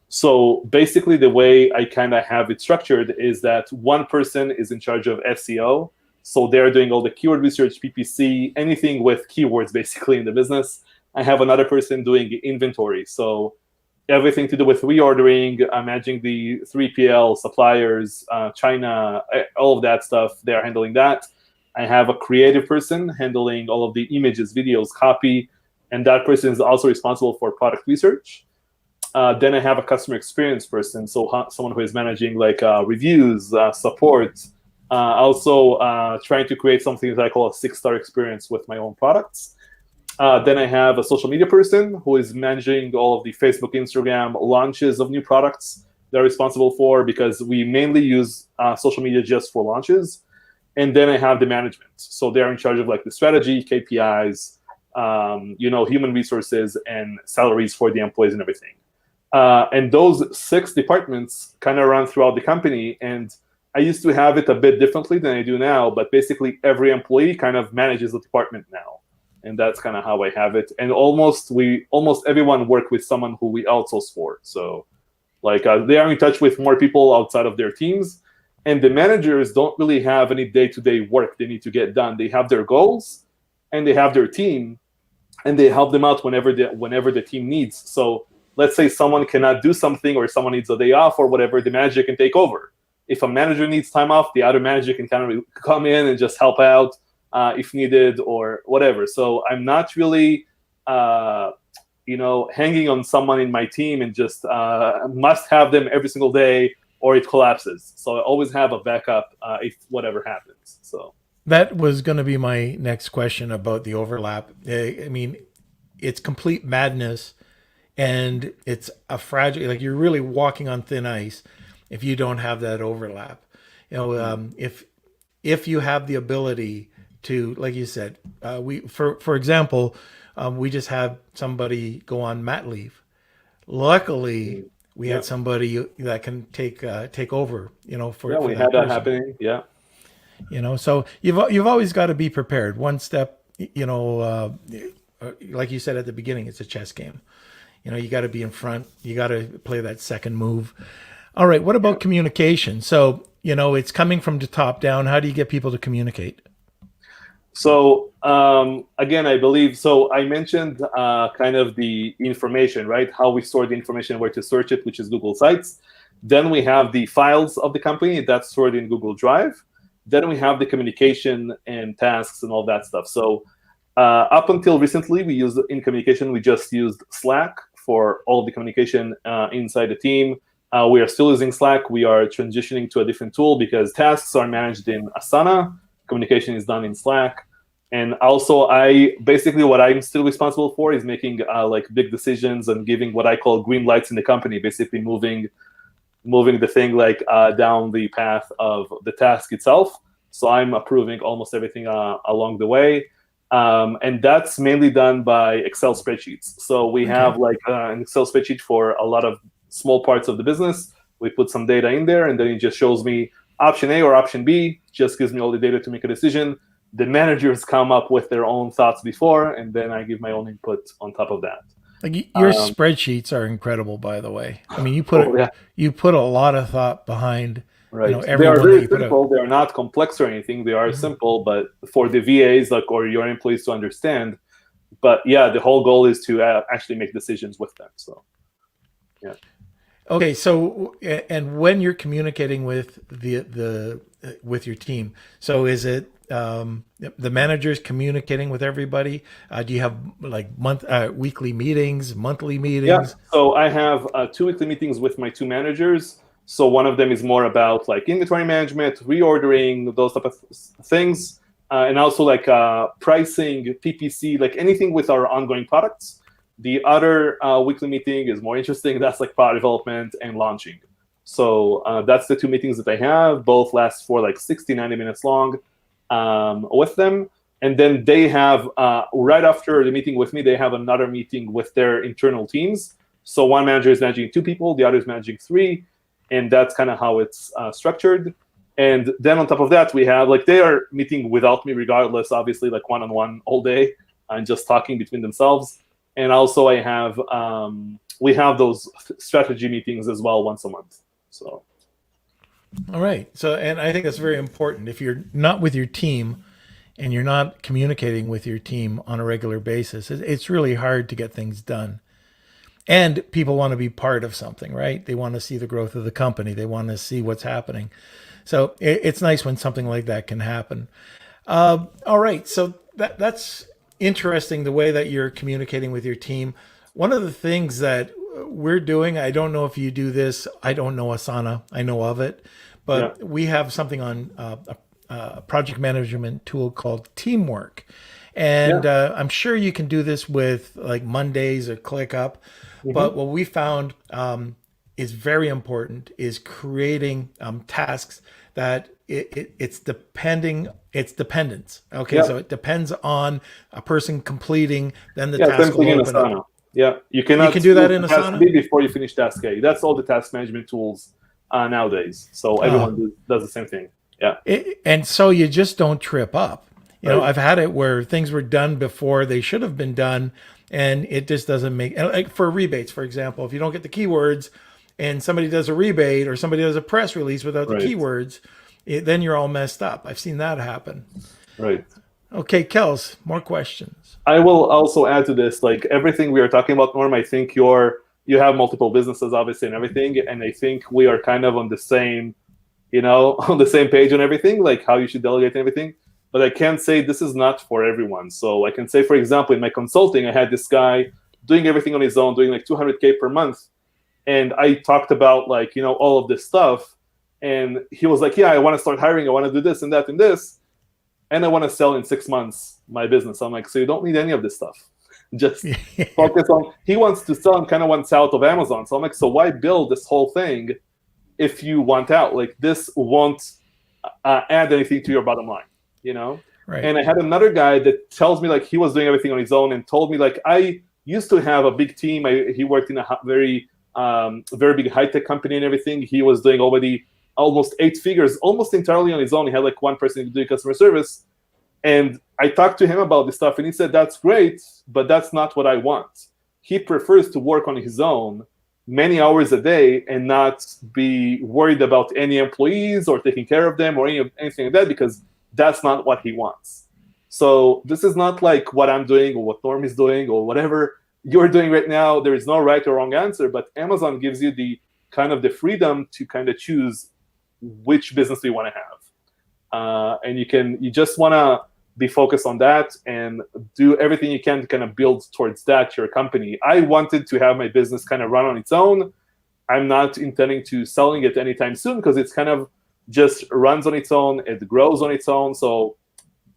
Speaker 4: So basically, the way I kind of have it structured is that one person is in charge of SEO. So they're doing all the keyword research, PPC, anything with keywords basically in the business. I have another person doing inventory. So everything to do with reordering, managing the 3PL, suppliers, China, all of that stuff. They're handling that. I have a creative person handling all of the images, videos, copy, and that person is also responsible for product research. Then I have a customer experience person, so someone who is managing like reviews, support, also trying to create something that I call a 6-star experience with my own products. Then I have a social media person who is managing all of the Facebook, Instagram launches of new products they're responsible for, because we mainly use social media just for launches. And then I have the management. So they're in charge of like the strategy, KPIs, human resources, and salaries for the employees and everything. And those 6 departments kind of run throughout the company. And I used to have it a bit differently than I do now, but basically every employee kind of manages the department now. And that's kind of how I have it. And almost everyone work with someone who we outsource for. So like they are in touch with more people outside of their teams. And the managers don't really have any day-to-day work they need to get done. They have their goals and they have their team, and they help them out whenever the team needs. So let's say someone cannot do something or someone needs a day off or whatever, the manager can take over. If a manager needs time off, the other manager can kind of come in and just help out if needed or whatever. So I'm not really, hanging on someone in my team and just must have them every single day or it collapses. So I always have a backup if whatever happens. So
Speaker 1: That was going to be my next question about the overlap. I mean, it's complete madness, and it's a fragile, like you're really walking on thin ice if you don't have that overlap. If you have the ability to, like you said, for example, we just had somebody go on mat leave. Luckily, we had somebody that can take over. For
Speaker 4: we
Speaker 1: that
Speaker 4: had that
Speaker 1: person.
Speaker 4: happening. Yeah.
Speaker 1: So you've always got to be prepared. One step, like you said at the beginning, it's a chess game. You got to be in front. You got to play that second move. All right. What about communication? So, it's coming from the top down. How do you get people to communicate?
Speaker 4: So again, I believe, so I mentioned kind of the information, right? How we store the information, where to search it, which is Google Sites. Then we have the files of the company that's stored in Google Drive. Then we have the communication and tasks and all that stuff. So up until recently, in communication, we just used Slack for all of the communication inside the team. We are still using Slack. We are transitioning to a different tool because tasks are managed in Asana. Communication is done in Slack. And also, what I'm still responsible for is making like big decisions and giving what I call green lights in the company, basically moving the thing like down the path of the task itself. So I'm approving almost everything along the way. And that's mainly done by Excel spreadsheets. So we have like an Excel spreadsheet for a lot of small parts of the business. We put some data in there, and then it just shows me option A or option B, just gives me all the data to make a decision. The managers come up with their own thoughts before, and then I give my own input on top of that.
Speaker 1: Like your spreadsheets are incredible, by the way. I mean, you put a lot of thought behind.
Speaker 4: Right.
Speaker 1: Every
Speaker 4: they are
Speaker 1: one
Speaker 4: very
Speaker 1: that you
Speaker 4: simple. They are not complex or anything. They are simple, but for the VAs or your employees to understand. But yeah, the whole goal is to actually make decisions with them. So, yeah.
Speaker 1: Okay, so and when you're communicating with with your team, so is it the managers communicating with everybody? Do you have like weekly meetings, monthly
Speaker 4: Yeah.
Speaker 1: meetings?
Speaker 4: So I have 2 weekly meetings with my 2 managers. So one of them is more about like inventory management, reordering, those type of things, and also like pricing, PPC, like anything with our ongoing products. The other weekly meeting is more interesting. That's like product development and launching. So that's the 2 meetings that I have. Both last for like 60, 90 minutes long with them. And then they have, right after the meeting with me, they have another meeting with their internal teams. So one manager is managing 2 people, the other is managing 3. And that's kind of how it's structured. And then on top of that, we have like they are meeting without me regardless, obviously, like one-on-one all day and just talking between themselves. And also I have we have those strategy meetings as well once a month. So
Speaker 1: All right. So, and I think that's very important. If you're not with your team and you're not communicating with your team on a regular basis, it's really hard to get things done. And people want to be part of something, right? They want to see the growth of the company. They want to see what's happening. So it's nice when something like that can happen. All right. So that's interesting, the way that you're communicating with your team. One of the things that we're doing, I don't know if you do this. I don't know Asana. I know of it. But we have something on a project management tool called Teamwork. And I'm sure you can do this with like Mondays or ClickUp. But what we found is very important is creating tasks that it's dependence. Okay, so it depends on a person completing, then the task will open up.
Speaker 4: Yeah, you cannot.
Speaker 1: You can do that in Asana
Speaker 4: B before you finish task A. That's all the task management tools nowadays. So everyone does the same thing. Yeah,
Speaker 1: and so you just don't trip up. You know, I've had it where things were done before they should have been done, and it just doesn't make. Like for rebates, for example, if you don't get the keywords, and somebody does a rebate or somebody does a press release without the keywords, then you're all messed up. I've seen that happen.
Speaker 4: Right.
Speaker 1: Okay, Kels, more questions.
Speaker 4: I will also add to this, like everything we are talking about, Norm. I think you have multiple businesses, obviously, and everything, and I think we are kind of on the same, on the same page on everything, like how you should delegate and everything. But I can't say this is not for everyone. So I can say, for example, in my consulting, I had this guy doing everything on his own, doing like $200K per month. And I talked about like, all of this stuff. And he was like, yeah, I want to start hiring. I want to do this and that and this. And I want to sell in 6 months my business. I'm like, so you don't need any of this stuff. Just focus on, he wants to sell and kind of wants out of Amazon. So I'm like, so why build this whole thing if you want out? Like this won't add anything to your bottom line.
Speaker 1: Right.
Speaker 4: And I had another guy that tells me like he was doing everything on his own and told me like I used to have a big team. He worked in a very big high-tech company and everything. He was doing already almost 8 figures, almost entirely on his own. He had like one person doing customer service. And I talked to him about this stuff and he said, that's great, but that's not what I want. He prefers to work on his own many hours a day and not be worried about any employees or taking care of them or anything like that, because that's not what he wants. So this is not like what I'm doing or what Norm is doing or whatever you're doing right now. There is no right or wrong answer, but Amazon gives you the kind of the freedom to kind of choose which business you want to have. And you just want to be focused on that and do everything you can to kind of build towards that, your company. I wanted to have my business kind of run on its own. I'm not intending to selling it anytime soon because it's kind of just runs on its own, it grows on its own. So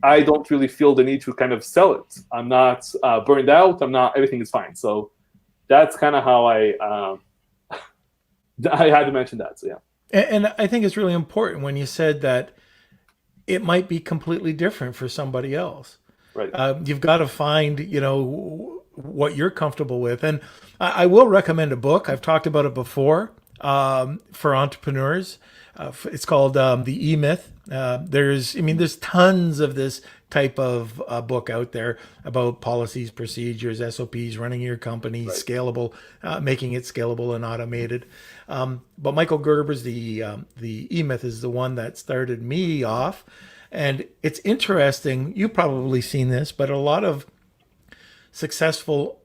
Speaker 4: I don't really feel the need to kind of sell it. I'm not burned out. Everything is fine. So that's kind of how I had to mention that. So yeah.
Speaker 1: And I think it's really important when you said that it might be completely different for somebody else.
Speaker 4: Right.
Speaker 1: You've got to find, what you're comfortable with. And I will recommend a book. I've talked about it before for entrepreneurs. It's called The E-Myth. There's tons of this type of book out there about policies, procedures, SOPs, running your company, scalable, making it scalable and automated. But Michael Gerber's The E-Myth is the one that started me off. And it's interesting. You've probably seen this, but a lot of successful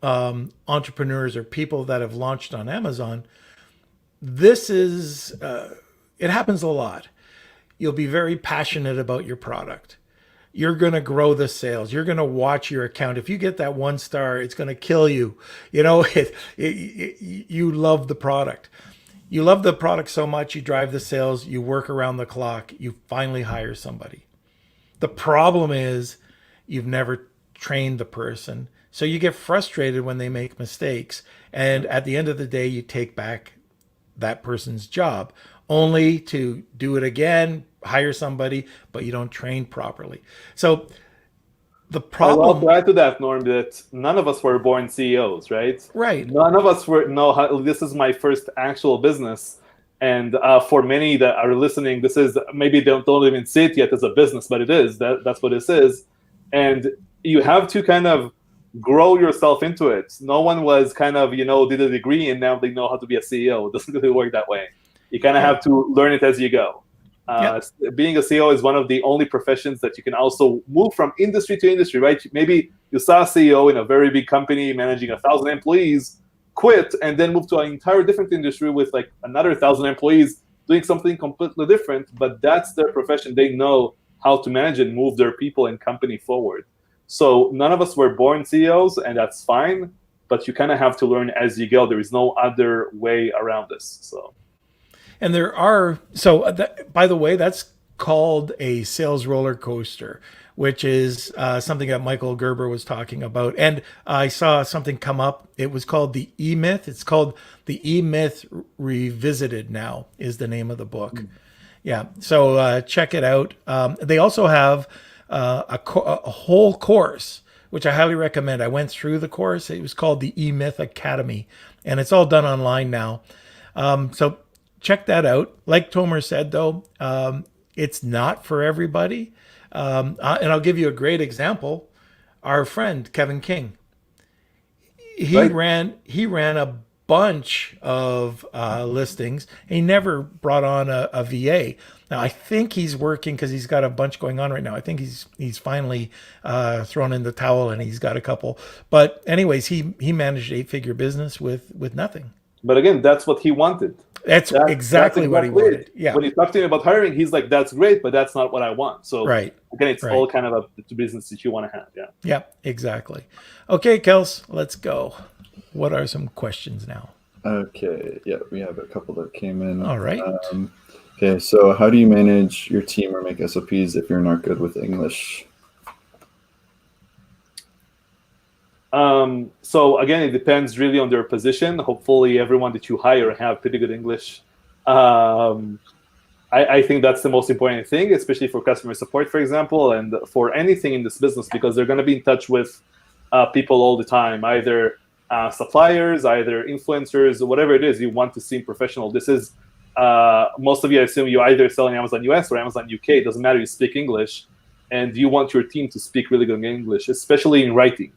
Speaker 1: entrepreneurs or people that have launched on Amazon, this is... it happens a lot. You'll be very passionate about your product. you're going to grow the sales. You're going to watch your account. If you get that 1 star, it's going to kill you. You know, you love the product. You love the product so much, you drive the sales, you work around the clock, you finally hire somebody. The problem is you've never trained the person. So you get frustrated when they make mistakes. And at the end of the day, you take back that person's job only to do it again, hire somebody, but you don't train properly. So the problem.
Speaker 4: I'll add to that, Norm, that none of us were born CEOs, right?
Speaker 1: Right.
Speaker 4: None of us know how. This is my first actual business, and for many that are listening, this is maybe they don't even see it yet as a business, but it is. That's what this is, and you have to kind of grow yourself into it. No one was kind of did a degree and now they know how to be a CEO. It doesn't really work that way. You kind of have to learn it as you go. Being a CEO is one of the only professions that you can also move from industry to industry, right? Maybe you saw a CEO in a very big company managing 1,000 employees, quit, and then move to an entire different industry with like another 1,000 employees doing something completely different, but that's their profession. They know how to manage and move their people and company forward. So none of us were born CEOs, and that's fine, but you kind of have to learn as you go. There is no other way around this. So.
Speaker 1: And there are, by the way, that's called a sales roller coaster, which is something that Michael Gerber was talking about. And I saw something come up. It was called the E-Myth. It's called the E-Myth Revisited now is the name of the book. Yeah. So check it out. They also have a whole course, which I highly recommend. I went through the course. It was called the E-Myth Academy, and it's all done online now. So check that out. Like Tomer said, though, it's not for everybody. And I'll give you a great example. Our friend Kevin King, he ran a bunch of listings. He never brought on a VA. Now I think he's working because he's got a bunch going on right now. I think he's finally thrown in the towel and he's got a couple. But anyways, he managed an 8-figure business with nothing.
Speaker 4: But again, that's what he wanted.
Speaker 1: That's exactly what he wanted. Yeah.
Speaker 4: When he talked to him about hiring, he's like, "That's great, but that's not what I want." So
Speaker 1: again,
Speaker 4: it's all kind of the business that you want to have. Yeah.
Speaker 1: Yeah. Exactly. Okay, Kels, let's go. What are some questions now?
Speaker 3: Okay. Yeah, we have a couple that came in.
Speaker 1: All right.
Speaker 3: Okay. So, how do you manage your team or make SOPs if you're not good with English?
Speaker 4: So again, it depends really on their position. Hopefully everyone that you hire have pretty good English. I think that's the most important thing, especially for customer support, for example, and for anything in this business, because they're going to be in touch with people all the time, either suppliers, either influencers, whatever it is you want to seem professional. This is, most of you, I assume you either sell in Amazon US or Amazon UK. It doesn't matter, you speak English, and you want your team to speak really good English, especially in writing.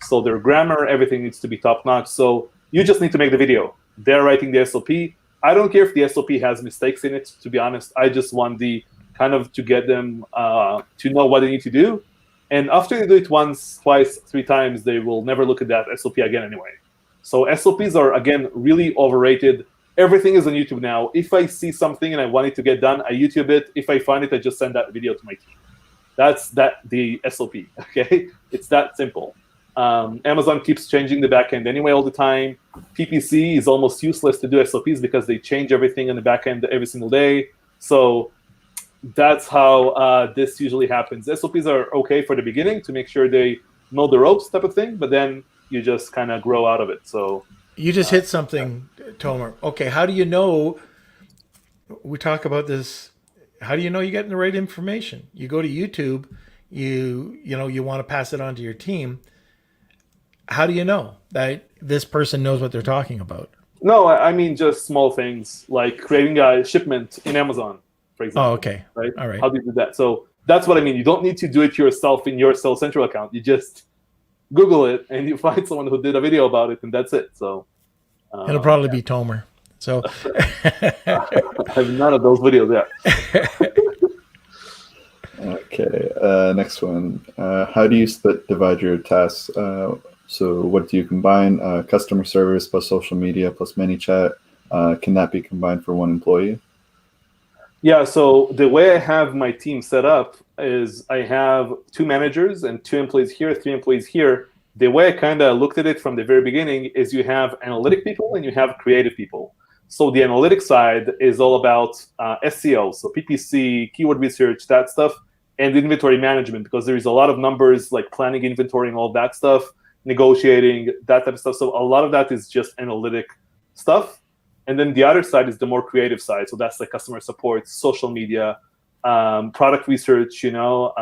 Speaker 4: So their grammar, everything needs to be top-notch. So you just need to make the video. They're writing the SOP. I don't care if the SOP has mistakes in it, to be honest. I just want to get them to know what they need to do. And after they do it once, twice, 3 times, they will never look at that SOP again anyway. So SOPs are, again, really overrated. Everything is on YouTube now. If I see something and I want it to get done, I YouTube it. If I find it, I just send that video to my team. That's the SOP, okay? It's that simple. Amazon keeps changing the backend anyway all the time. PPC is almost useless to do SOPs because they change everything in the backend every single day. So that's how this usually happens. SOPs are okay for the beginning to make sure they know the ropes type of thing, but then you just kind of grow out of it. So
Speaker 1: you just hit something, Tomer. Okay, how do you know? We talk about this. How do you know you're getting the right information? You go to YouTube. You want to pass it on to your team. How do you know that this person knows what they're talking about?
Speaker 4: No, I mean just small things like creating a shipment in Amazon, for example.
Speaker 1: Oh, okay.
Speaker 4: Right?
Speaker 1: All right.
Speaker 4: How do you do that? So that's what I mean. You don't need to do it yourself in your Sales Central account. You just Google it and you find someone who did a video about it, and that's it. So
Speaker 1: it'll probably be Tomer. So
Speaker 3: I
Speaker 4: have none of those videos yet.
Speaker 3: Okay. Next one. How do you divide your tasks? So what do you combine? Customer service plus social media plus ManyChat. Can that be combined for one employee?
Speaker 4: Yeah, so the way I have my team set up is I have 2 managers and 2 employees here, 3 employees here. The way I kind of looked at it from the very beginning is you have analytic people and you have creative people. So the analytic side is all about SEO, so PPC, keyword research, that stuff, and inventory management, because there is a lot of numbers like planning inventory and all that stuff, negotiating, that type of stuff. So a lot of that is just analytic stuff. And then the other side is the more creative side. So that's like customer support, social media, product research, all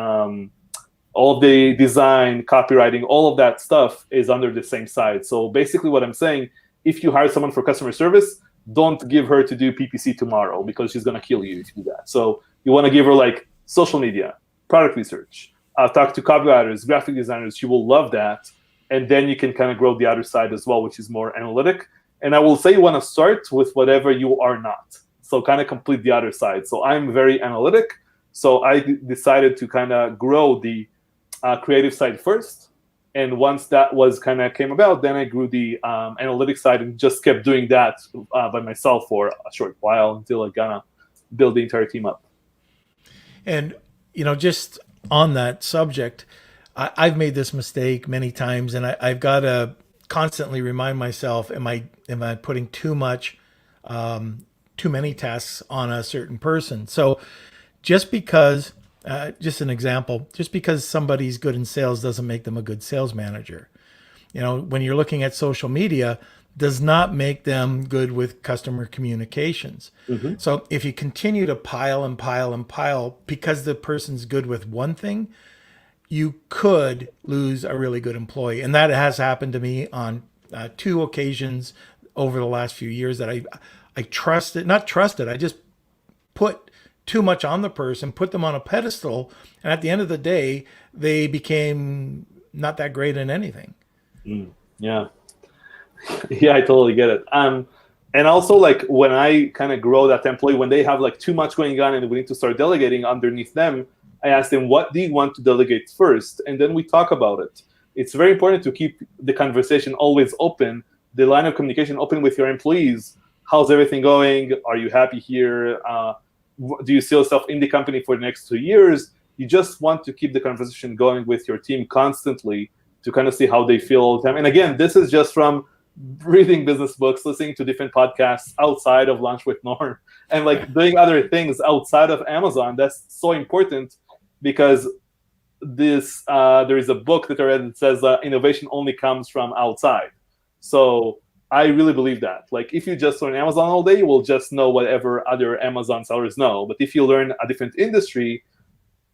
Speaker 4: of the design, copywriting, all of that stuff is under the same side. So basically what I'm saying, if you hire someone for customer service, don't give her to do PPC tomorrow because she's going to kill you if you do that. So you want to give her like social media, product research, talk to copywriters, graphic designers. She will love that. And then you can kind of grow the other side as well, which is more analytic. And I will say you want to start with whatever you are not. So kind of complete the other side. So I'm very analytic. So I decided to kind of grow the creative side first. And once that was kind of came about, then I grew the analytics side and just kept doing that by myself for a short while until I kind of build the entire team up.
Speaker 1: And, just on that subject, I've made this mistake many times, and I've got to constantly remind myself, am I putting too many tasks on a certain person? So just because, just an example, just because somebody's good in sales doesn't make them a good sales manager. When you're looking at social media, does not make them good with customer communications. Mm-hmm. So if you continue to pile and pile and pile because the person's good with one thing, you could lose a really good employee. And that has happened to me on 2 occasions over the last few years that I just put too much on the person, put them on a pedestal. And at the end of the day, they became not that great in anything.
Speaker 4: Yeah. Yeah, I totally get it. And also like when I kind of grow that employee, when they have like too much going on and we need to start delegating underneath them, I ask them, what do you want to delegate first? And then we talk about it. It's very important to keep the conversation always open, the line of communication open with your employees. How's everything going? Are you happy here? Do you see yourself in the company for the next 2 years? You just want to keep the conversation going with your team constantly to kind of see how they feel all the time. And again, this is just from reading business books, listening to different podcasts outside of Lunch with Norm, and like doing other things outside of Amazon. That's so important because there is a book that I read that says innovation only comes from outside. So I really believe that. Like if you just learn Amazon all day, you will just know whatever other Amazon sellers know. But if you learn a different industry,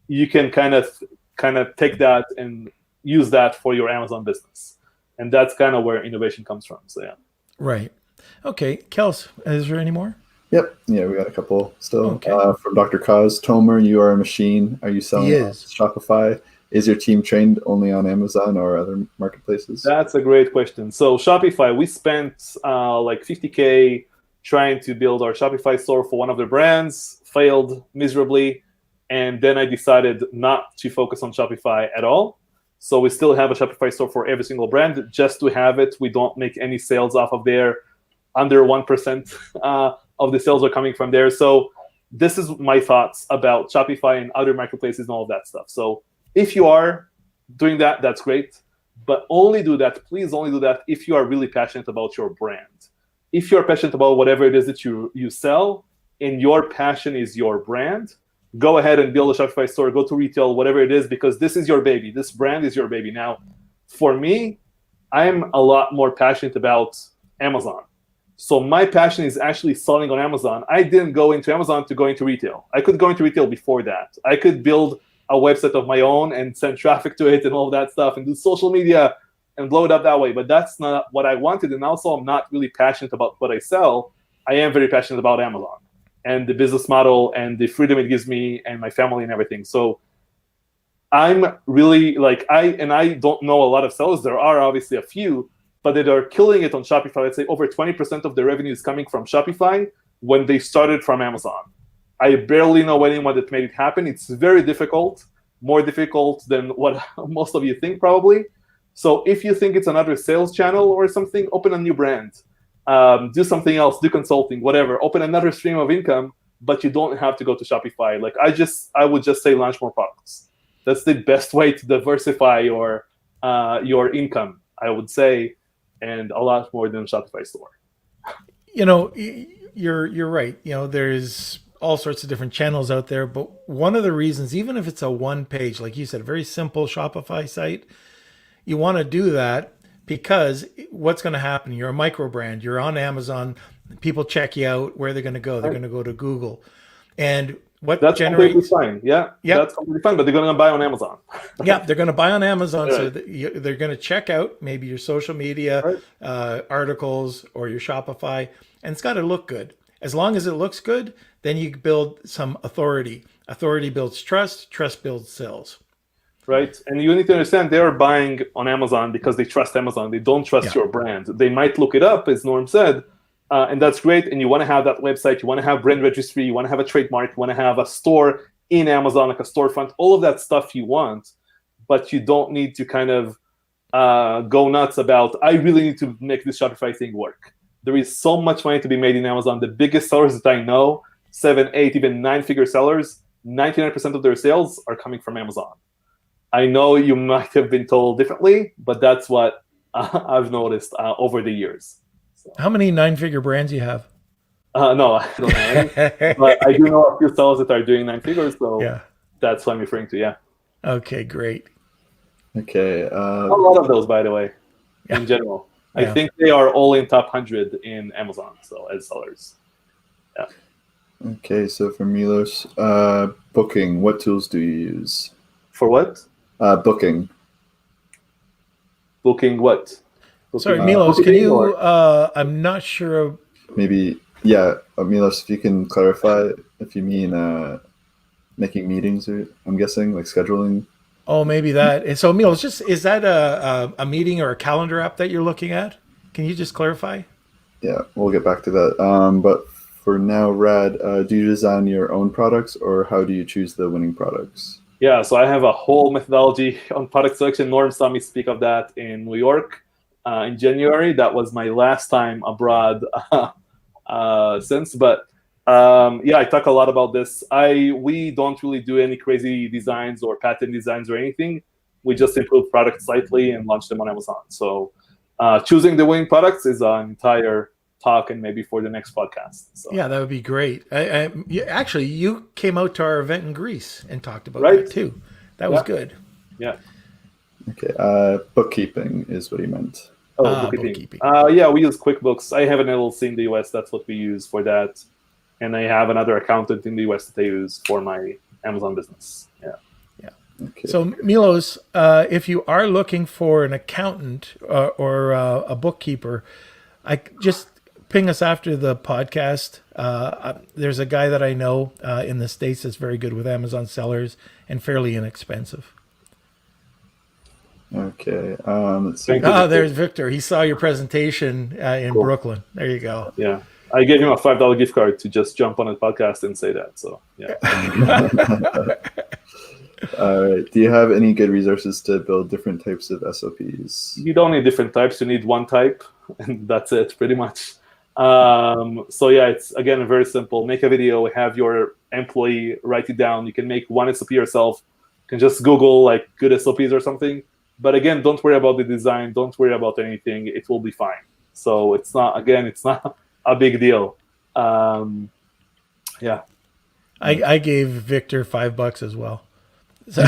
Speaker 4: you can kind of take that and use that for your Amazon business. And that's kind of where innovation comes from. So yeah.
Speaker 1: Right. Okay. Kels, is there any more?
Speaker 3: Yep. Yeah, we got a couple still.
Speaker 1: Okay.
Speaker 3: From Dr. Kaz, Tomer, you are a machine. Are you selling on Shopify? Is your team trained only on Amazon or other marketplaces?
Speaker 4: That's a great question. So Shopify, we spent like $50K trying to build our Shopify store for one of their brands, failed miserably. And then I decided not to focus on Shopify at all. So we still have a Shopify store for every single brand just to have it. We don't make any sales off of there. Under 1% of the sales are coming from there. So this is my thoughts about Shopify and other marketplaces and all of that stuff. So if you are doing that, that's great. But only do that, please only do that if you are really passionate about your brand. If you're passionate about whatever it is that you sell and your passion is your brand, go ahead and build a Shopify store, go to retail, whatever it is, because this is your baby. This brand is your baby. Now, for me, I'm a lot more passionate about Amazon. So my passion is actually selling on Amazon. I didn't go into Amazon to go into retail. I could go into retail before that. I could build a website of my own and send traffic to it and all that stuff and do social media and blow it up that way. But that's not what I wanted. And also, I'm not really passionate about what I sell. I am very passionate about Amazon and the business model and the freedom it gives me and my family and everything. So I'm really like, I don't know a lot of sellers. There are obviously a few, but they are killing it on Shopify. Let's say over 20% of the revenue is coming from Shopify when they started from Amazon. I barely know anyone that made it happen. It's very difficult, more difficult than what most of you think probably. So if you think it's another sales channel or something, open a new brand. Do something else, do consulting, whatever. Open another stream of income but you don't have to go to Shopify. Like I would just say launch more products. That's the best way to diversify your income, I would say, and a lot more than Shopify store.
Speaker 1: You know, you're right. You know, there's all sorts of different channels out there, but one of the reasons, even if it's a one page, like you said, a very simple Shopify site, you want to do that because what's going to happen? You're a micro brand. You're on Amazon. People check you out. Where they're going to go? They're going to go to Google. And what
Speaker 4: That's
Speaker 1: generates?
Speaker 4: completely fine. Yeah, that's completely fine. But they're going to buy on Amazon.
Speaker 1: Yeah, they're going to buy on Amazon.
Speaker 4: Right.
Speaker 1: So they're going to check out maybe your social media articles or your Shopify, and it's got to look good. As long as it looks good, then you build some authority. Authority builds trust. Trust builds sales.
Speaker 4: Right, and you need to understand they are buying on Amazon because they trust Amazon. They don't trust your brand. They might look it up, as Norm said, and that's great. And you want to have that website. You want to have brand registry. You want to have a trademark. You want to have a store in Amazon, like a storefront. All of that stuff you want, but you don't need to kind of go nuts about, I really need to make this Shopify thing work. There is so much money to be made in Amazon. The biggest sellers that I know, 7, 8, even 9-figure sellers, 99% of their sales are coming from Amazon. I know you might have been told differently, but that's what I've noticed over the years. So.
Speaker 1: How many 9-figure brands you have?
Speaker 4: No, I don't know any. But I do know a few sellers that are doing 9 figures, so that's what I'm referring to, yeah.
Speaker 1: Okay, great.
Speaker 3: Okay.
Speaker 4: A lot of those, by the way, in general. I think they are all in top 100 in Amazon, so as sellers. Yeah.
Speaker 3: Okay, so for Milos, booking, what tools do you use?
Speaker 4: For what?
Speaker 3: Booking.
Speaker 4: Booking what? Booking,
Speaker 1: sorry, Milos, can you, I'm not sure.
Speaker 3: Maybe, Milos, if you can clarify if you mean making meetings, or I'm guessing, like scheduling.
Speaker 1: Oh, maybe that. And so, Milos, is that a meeting or a calendar app that you're looking at? Can you just clarify?
Speaker 3: Yeah, we'll get back to that. But for now, Rad, do you design your own products, or how do you choose the winning products?
Speaker 4: Yeah, so I have a whole methodology on product selection. Norm saw me speak of that in New York in January. That was my last time abroad since. But I talk a lot about this. We don't really do any crazy designs or patent designs or anything. We just improve products slightly and launch them on Amazon. So choosing the winning products is an entire talk, and maybe for the next podcast. So.
Speaker 1: Yeah, that would be great. Actually, you came out to our event in Greece and talked about that too. That was good.
Speaker 4: Yeah.
Speaker 3: Okay. Bookkeeping is what he meant.
Speaker 4: Oh, bookkeeping. We use QuickBooks. I have an LLC in the US. That's what we use for that. And I have another accountant in the US that I use for my Amazon business. Yeah.
Speaker 3: Okay.
Speaker 1: So, Milos, if you are looking for an accountant or a bookkeeper, just ping us after the podcast. There's a guy that I know in the States that's very good with Amazon sellers and fairly inexpensive.
Speaker 3: Okay. Let's see.
Speaker 1: There's Victor. He saw your presentation in Brooklyn. There you go.
Speaker 4: Yeah. I gave him a $5 gift card to just jump on a podcast and say that. So, yeah.
Speaker 3: All right. Do you have any good resources to build different types of SOPs?
Speaker 4: You don't need different types. You need one type, and that's it, pretty much. It's, again, very simple. Make a video, have your employee write it down. You can make one SOP yourself. You can just Google, like, good SOPs or something. But, again, don't worry about the design. Don't worry about anything. It will be fine. So it's not a big deal.
Speaker 1: I gave Victor $5 as well. So.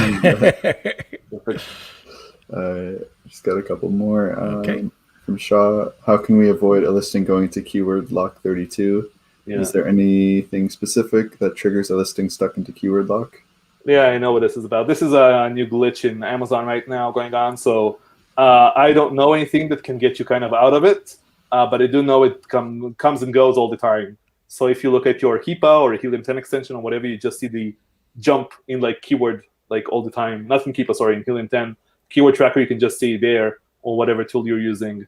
Speaker 3: Just got a couple more.
Speaker 1: Okay.
Speaker 3: From Shaw, how can we avoid a listing going to keyword lock 32? Yeah. Is there anything specific that triggers a listing stuck into keyword lock?
Speaker 4: Yeah, I know what this is about. This is a new glitch in Amazon right now going on. So I don't know anything that can get you kind of out of it, but I do know it comes and goes all the time. So if you look at your HIPAA or Helium 10 extension or whatever, you just see the jump in like keyword like all the time. Not in HIPAA, sorry, in Helium 10. Keyword tracker, you can just see there or whatever tool you're using.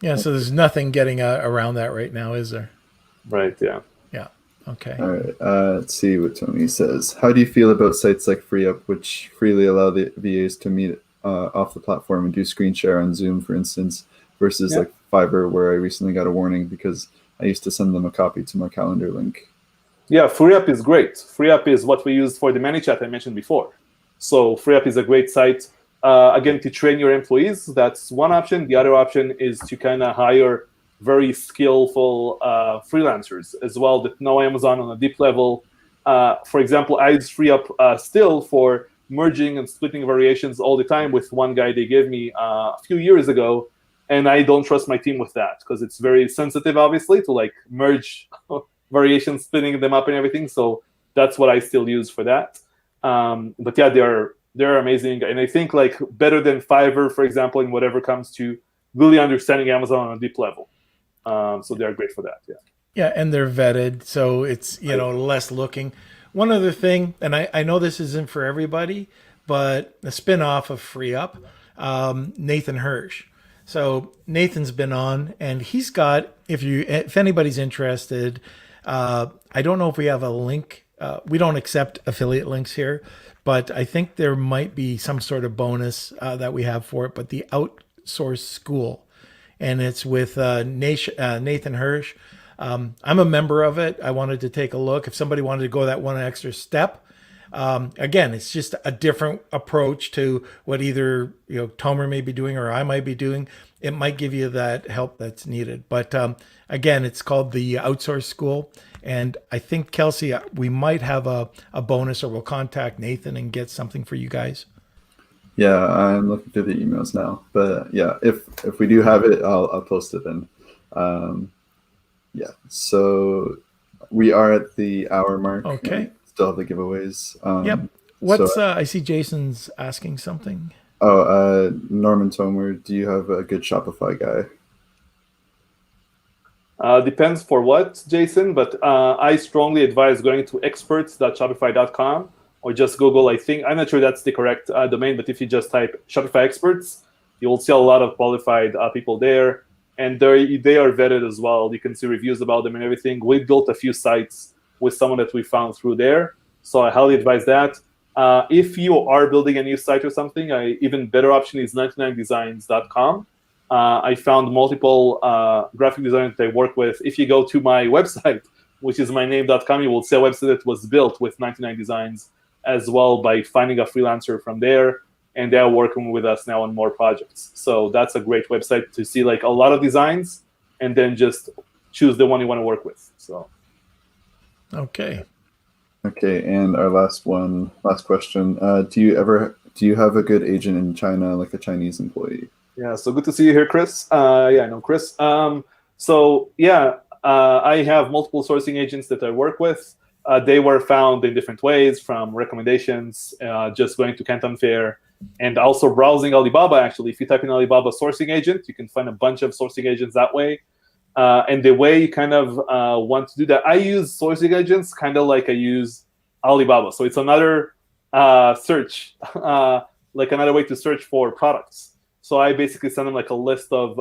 Speaker 1: Yeah, so there's nothing getting around that right now, is there?
Speaker 4: Right, yeah.
Speaker 1: Yeah, okay.
Speaker 3: All right, let's see what Tony says. How do you feel about sites like FreeUp, which freely allow the VAs to meet off the platform and do screen share on Zoom, for instance, versus like Fiverr, where I recently got a warning because I used to send them a copy to my calendar link.
Speaker 4: Yeah, FreeUp is great. FreeUp is what we used for the ManyChat I mentioned before. So FreeUp is a great site, again, to train your employees. That's one option. The other option is to kind of hire very skillful freelancers as well that know Amazon on a deep level. For example, I use FreeUp still for merging and splitting variations all the time with one guy they gave me a few years ago. And I don't trust my team with that because it's very sensitive, obviously, to like merge variations, splitting them up and everything. So that's what I still use for that. But yeah, they're amazing. And I think like better than Fiverr, for example, in whatever comes to really understanding Amazon on a deep level. So they're great for that. Yeah.
Speaker 1: Yeah, and they're vetted, so it's less looking. One other thing, and I know this isn't for everybody, but a spin-off of FreeUp, Nathan Hirsch. So Nathan's been on, and he's got, if anybody's interested, I don't know if we have a link. We don't accept affiliate links here, but I think there might be some sort of bonus that we have for it. But the Outsource School, and it's with Nathan Hirsch. I'm a member of it. I wanted to take a look. If somebody wanted to go that one extra step, again, it's just a different approach to what either Tomer may be doing or I might be doing. It might give you that help that's needed. But again, it's called the Outsource School. And I think, Kelsey, we might have a bonus, or we'll contact Nathan and get something for you guys.
Speaker 3: Yeah, I'm looking through the emails now. But yeah, if we do have it, I'll post it in. Yeah, so we are at the hour mark.
Speaker 1: Okay.
Speaker 3: Still have the giveaways.
Speaker 1: Yep. What's I see Jason's asking something.
Speaker 3: Oh, Norman Tomer, do you have a good Shopify guy?
Speaker 4: Depends for what, Jason, but I strongly advise going to experts.shopify.com or just Google, I'm not sure that's the correct domain, but if you just type Shopify experts, you will see a lot of qualified people there. And they are vetted as well. You can see reviews about them and everything. We built a few sites with someone that we found through there. So I highly advise that. If you are building a new site or something, even better option is 99designs.com. I found multiple graphic designers that I work with. If you go to my website, which is myname.com, you will see a website that was built with 99 Designs as well by finding a freelancer from there. And they are working with us now on more projects. So that's a great website to see like a lot of designs and then just choose the one you want to work with. So.
Speaker 1: Okay.
Speaker 3: Okay, and our last question. Do you have a good agent in China, like a Chinese employee?
Speaker 4: Yeah, so good to see you here, Chris. I know Chris. I have multiple sourcing agents that I work with. They were found in different ways, from recommendations, just going to Canton Fair, and also browsing Alibaba. Actually, if you type in Alibaba sourcing agent, you can find a bunch of sourcing agents that way. And the way you kind of want to do that, I use sourcing agents kind of like I use Alibaba. So it's another search, like another way to search for products. So I basically send them like a list of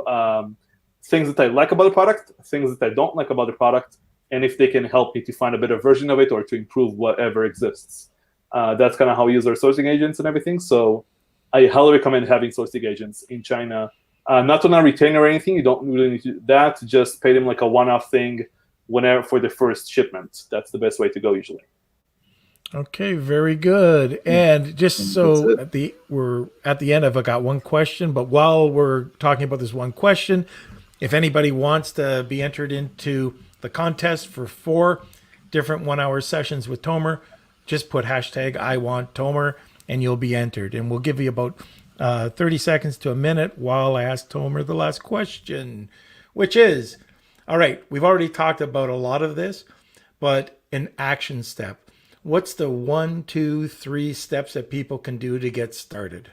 Speaker 4: things that I like about the product, things that I don't like about the product, and if they can help me to find a better version of it or to improve whatever exists. That's kind of how we use our sourcing agents and everything. So I highly recommend having sourcing agents in China. Not on a retainer or anything. You don't really need to do that. Just pay them like a one-off thing whenever for the first shipment. That's the best way to go usually.
Speaker 1: Okay, very good. And just so we're at the end, I've got one question. But while we're talking about this one question, if anybody wants to be entered into the contest for 4 different 1-hour sessions with Tomer, just put hashtag #IWantTomer and you'll be entered. And we'll give you about 30 seconds to a minute while I ask Tomer the last question, which is, all right, we've already talked about a lot of this, but an action step. What's the 1, 2, 3 steps that people can do to get started?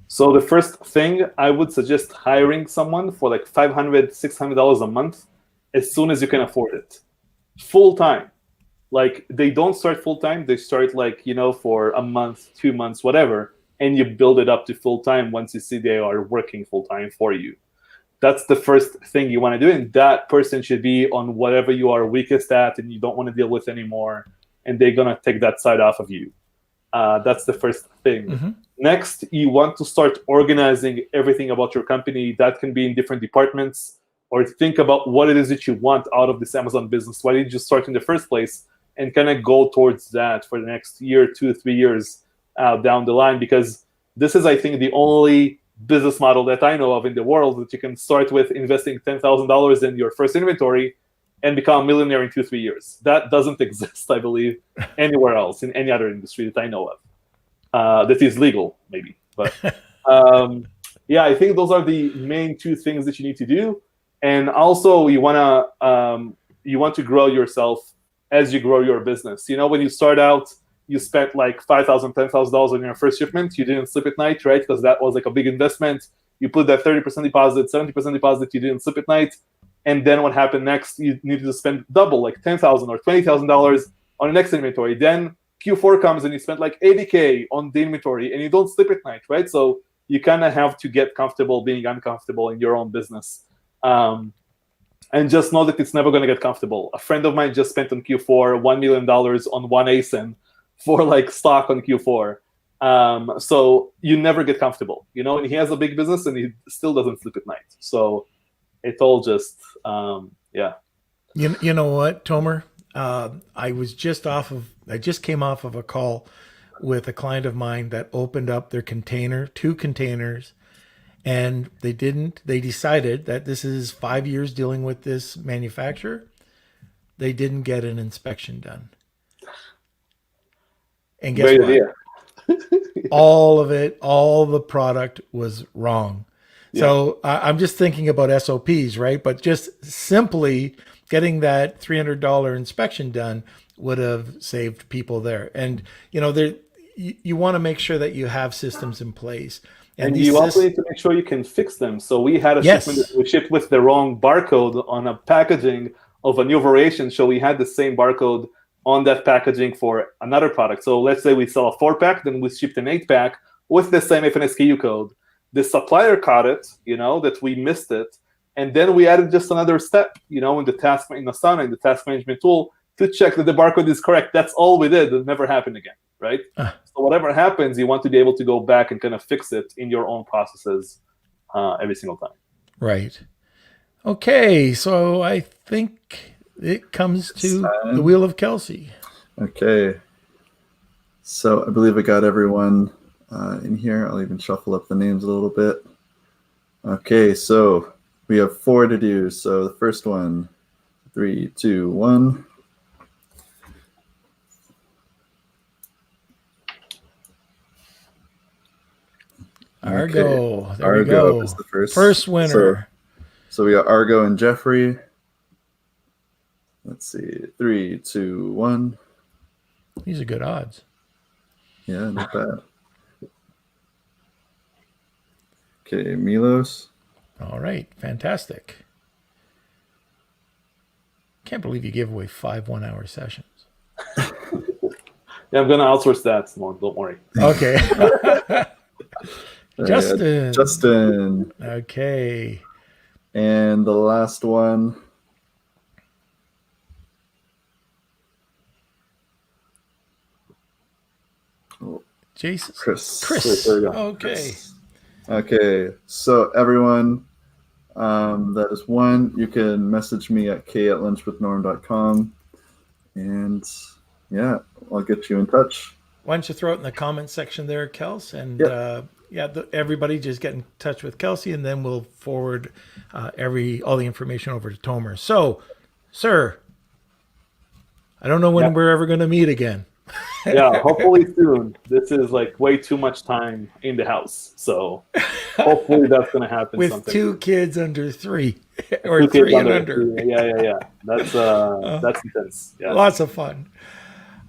Speaker 4: So the first thing, I would suggest hiring someone for like $500, $600 a month as soon as you can afford it. Full time. Like they don't start full time. They start like, for a month, 2 months, whatever. And you build it up to full time once you see they are working full time for you. That's the first thing you want to do. And that person should be on whatever you are weakest at and you don't want to deal with anymore. And they're going to take that side off of you. That's the first thing. Mm-hmm. Next, you want to start organizing everything about your company. That can be in different departments or think about what it is that you want out of this Amazon business. Why did you start in the first place? And kind of go towards that for the next year, 2 3 years down the line, because this is, I think, the only business model that I know of in the world that you can start with investing $10,000 in your first inventory and become a millionaire in 2 3 years. That doesn't exist, I believe, anywhere else in any other industry that I know of. That is legal, maybe. But yeah, I think those are the main 2 things that you need to do. And also, you want to grow yourself as you grow your business. When you start out, you spent like $5,000, $10,000 on your first shipment. You didn't sleep at night, right? Because that was like a big investment. You put that 30% deposit, 70% deposit, you didn't sleep at night. And then what happened next? You needed to spend double, like $10,000 or $20,000 on the next inventory. Then Q4 comes and you spent like $80K on the inventory and you don't sleep at night, right? So you kind of have to get comfortable being uncomfortable in your own business. And just know that it's never going to get comfortable. A friend of mine just spent on Q4 $1 million on one ASIN for like stock on Q4. So you never get comfortable, and he has a big business and he still doesn't sleep at night. So it's all just, yeah.
Speaker 1: You know what, Tomer? I just came off of a call with a client of mine that opened up their 2 containers, and they decided that this is 5 years dealing with this manufacturer. They didn't get an inspection done. And guess what? All of it, all the product was wrong. Yeah. So I'm just thinking about SOPs, right? But just simply getting that $300 inspection done would have saved people there. And, you want to make sure that you have systems in place.
Speaker 4: And you also need to make sure you can fix them. So we had a shipment that we shipped with the wrong barcode on a packaging of a new variation. So we had the same barcode on that packaging for another product. So let's say we sell a 4-pack, then we shipped an 8-pack with the same FNSKU code. The supplier caught it, that we missed it. And then we added just another step, in the Asana, in the task management tool, to check that the barcode is correct. That's all we did. It never happened again, right? So whatever happens, you want to be able to go back and kind of fix it in your own processes every single time.
Speaker 1: Right. Okay, so I think it comes to the wheel of Kelsey.
Speaker 3: Okay. So I believe I got everyone in here. I'll even shuffle up the names a little bit. Okay, so we have 4 to do. So the first one, 3, 2, 1.
Speaker 1: Argo.
Speaker 3: Okay.
Speaker 1: There we go.
Speaker 3: Is the
Speaker 1: first winner.
Speaker 3: So we got Argo and Jeffrey. Let's see. 3, 2, 1.
Speaker 1: These are good odds.
Speaker 3: Yeah, not bad. Okay, Milos.
Speaker 1: All right, fantastic. Can't believe you gave away 5 1-hour sessions.
Speaker 4: Yeah, I'm going to outsource that. Don't worry.
Speaker 1: Okay. Justin.
Speaker 3: Justin.
Speaker 1: Okay.
Speaker 3: And the last one.
Speaker 1: Jason.
Speaker 3: Chris.
Speaker 1: Okay.
Speaker 3: Okay. So everyone, that is one. You can message me at k@lunchwithnorm.com. And yeah, I'll get you in touch.
Speaker 1: Why don't you throw it in the comments section there, Kels? And everybody just get in touch with Kelsey, and then we'll forward all the information over to Tomer. So, sir, I don't know when we're ever going to meet again.
Speaker 4: Yeah, hopefully soon. This is like way too much time in the house, so hopefully that's going to happen.
Speaker 1: With 2 kids under 3 or 3 and under.
Speaker 4: Yeah. That's intense. Yeah.
Speaker 1: Lots of fun.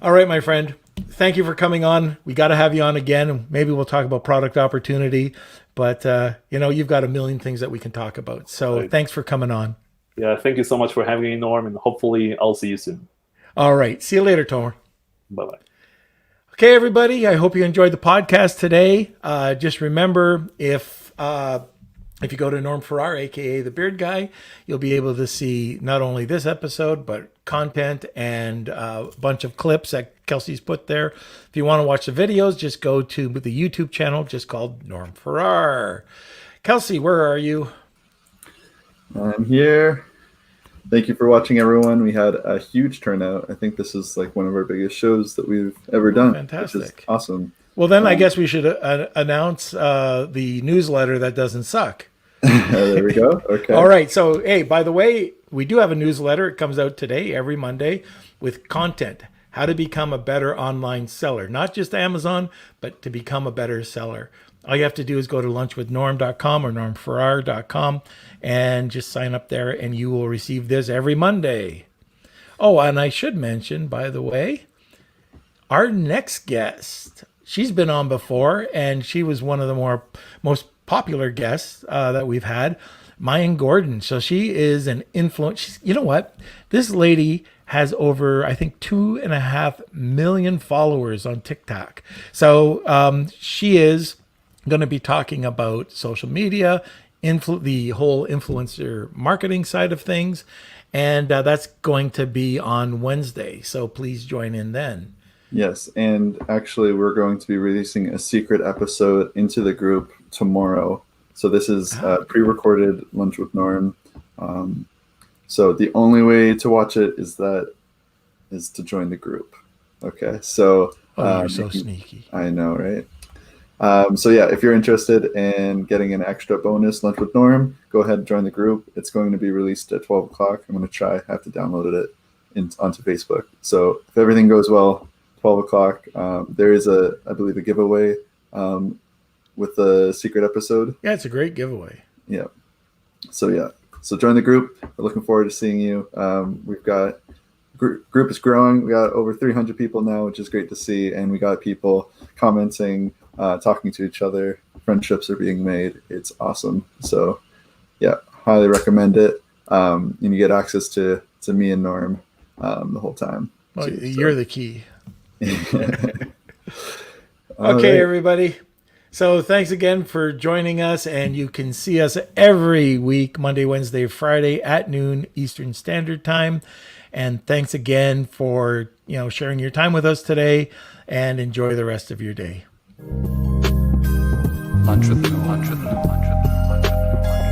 Speaker 1: All right, my friend. Thank you for coming on. We got to have you on again. Maybe we'll talk about product opportunity, but you've got a million things that we can talk about. So Thanks for coming on.
Speaker 4: Yeah, thank you so much for having me, Norm, and hopefully I'll see you soon.
Speaker 1: All right. See you later, Tomer.
Speaker 4: Bye-bye.
Speaker 1: Okay, everybody. I hope you enjoyed the podcast today. Just remember, if you go to Norm Farrar, aka the Beard Guy, you'll be able to see not only this episode, but content and a bunch of clips that Kelsey's put there. If you want to watch the videos, just go to the YouTube channel just called Norm Farrar. Kelsey, where are you?
Speaker 3: I'm here. Thank you for watching, everyone. We had a huge turnout. I think this is like one of our biggest shows that we've ever done.
Speaker 1: Fantastic.
Speaker 3: Which is awesome.
Speaker 1: Well, then I guess we should announce the newsletter that doesn't suck.
Speaker 3: There we go. Okay.
Speaker 1: All right. So, hey, by the way, we do have a newsletter. It comes out today, every Monday, with content. How to become a better online seller. Not just Amazon, but to become a better seller. All you have to do is go to lunchwithnorm.com or normfarrar.com and just sign up there, and you will receive this every Monday. Oh, and I should mention, by the way, our next guest, she's been on before, and she was one of the most popular guests that we've had, Mayan Gordon. So she is an influence. You know what? This lady has over, I think, 2.5 million followers on TikTok. So she is going to be talking about social media, the whole influencer marketing side of things. And that's going to be on Wednesday. So please join in then.
Speaker 3: Yes, and actually we're going to be releasing a secret episode into the group tomorrow. So this is pre-recorded Lunch with Norm. So the only way to watch it is to join the group. Okay, so
Speaker 1: You're so sneaky.
Speaker 3: I know, right? So yeah, if you're interested in getting an extra bonus Lunch with Norm, go ahead and join the group. It's going to be released at 12 o'clock. I'm going to try. I have to download it onto Facebook. So if everything goes well, 12 o'clock, there is I believe a giveaway with the secret episode.
Speaker 1: Yeah, it's a great giveaway.
Speaker 3: Yeah. So join the group. We're looking forward to seeing you. We've got group is growing. We got over 300 people now, which is great to see. And we got people commenting, talking to each other. Friendships are being made. It's awesome. So yeah, highly recommend it. And you get access to me and Norm the whole time.
Speaker 1: Well, you're the key.
Speaker 3: Okay,
Speaker 1: Okay, everybody. So thanks again for joining us, and you can see us every week, Monday, Wednesday, Friday at noon Eastern Standard Time. And thanks again for sharing your time with us today, and enjoy the rest of your day.
Speaker 2: Lunch with Norm.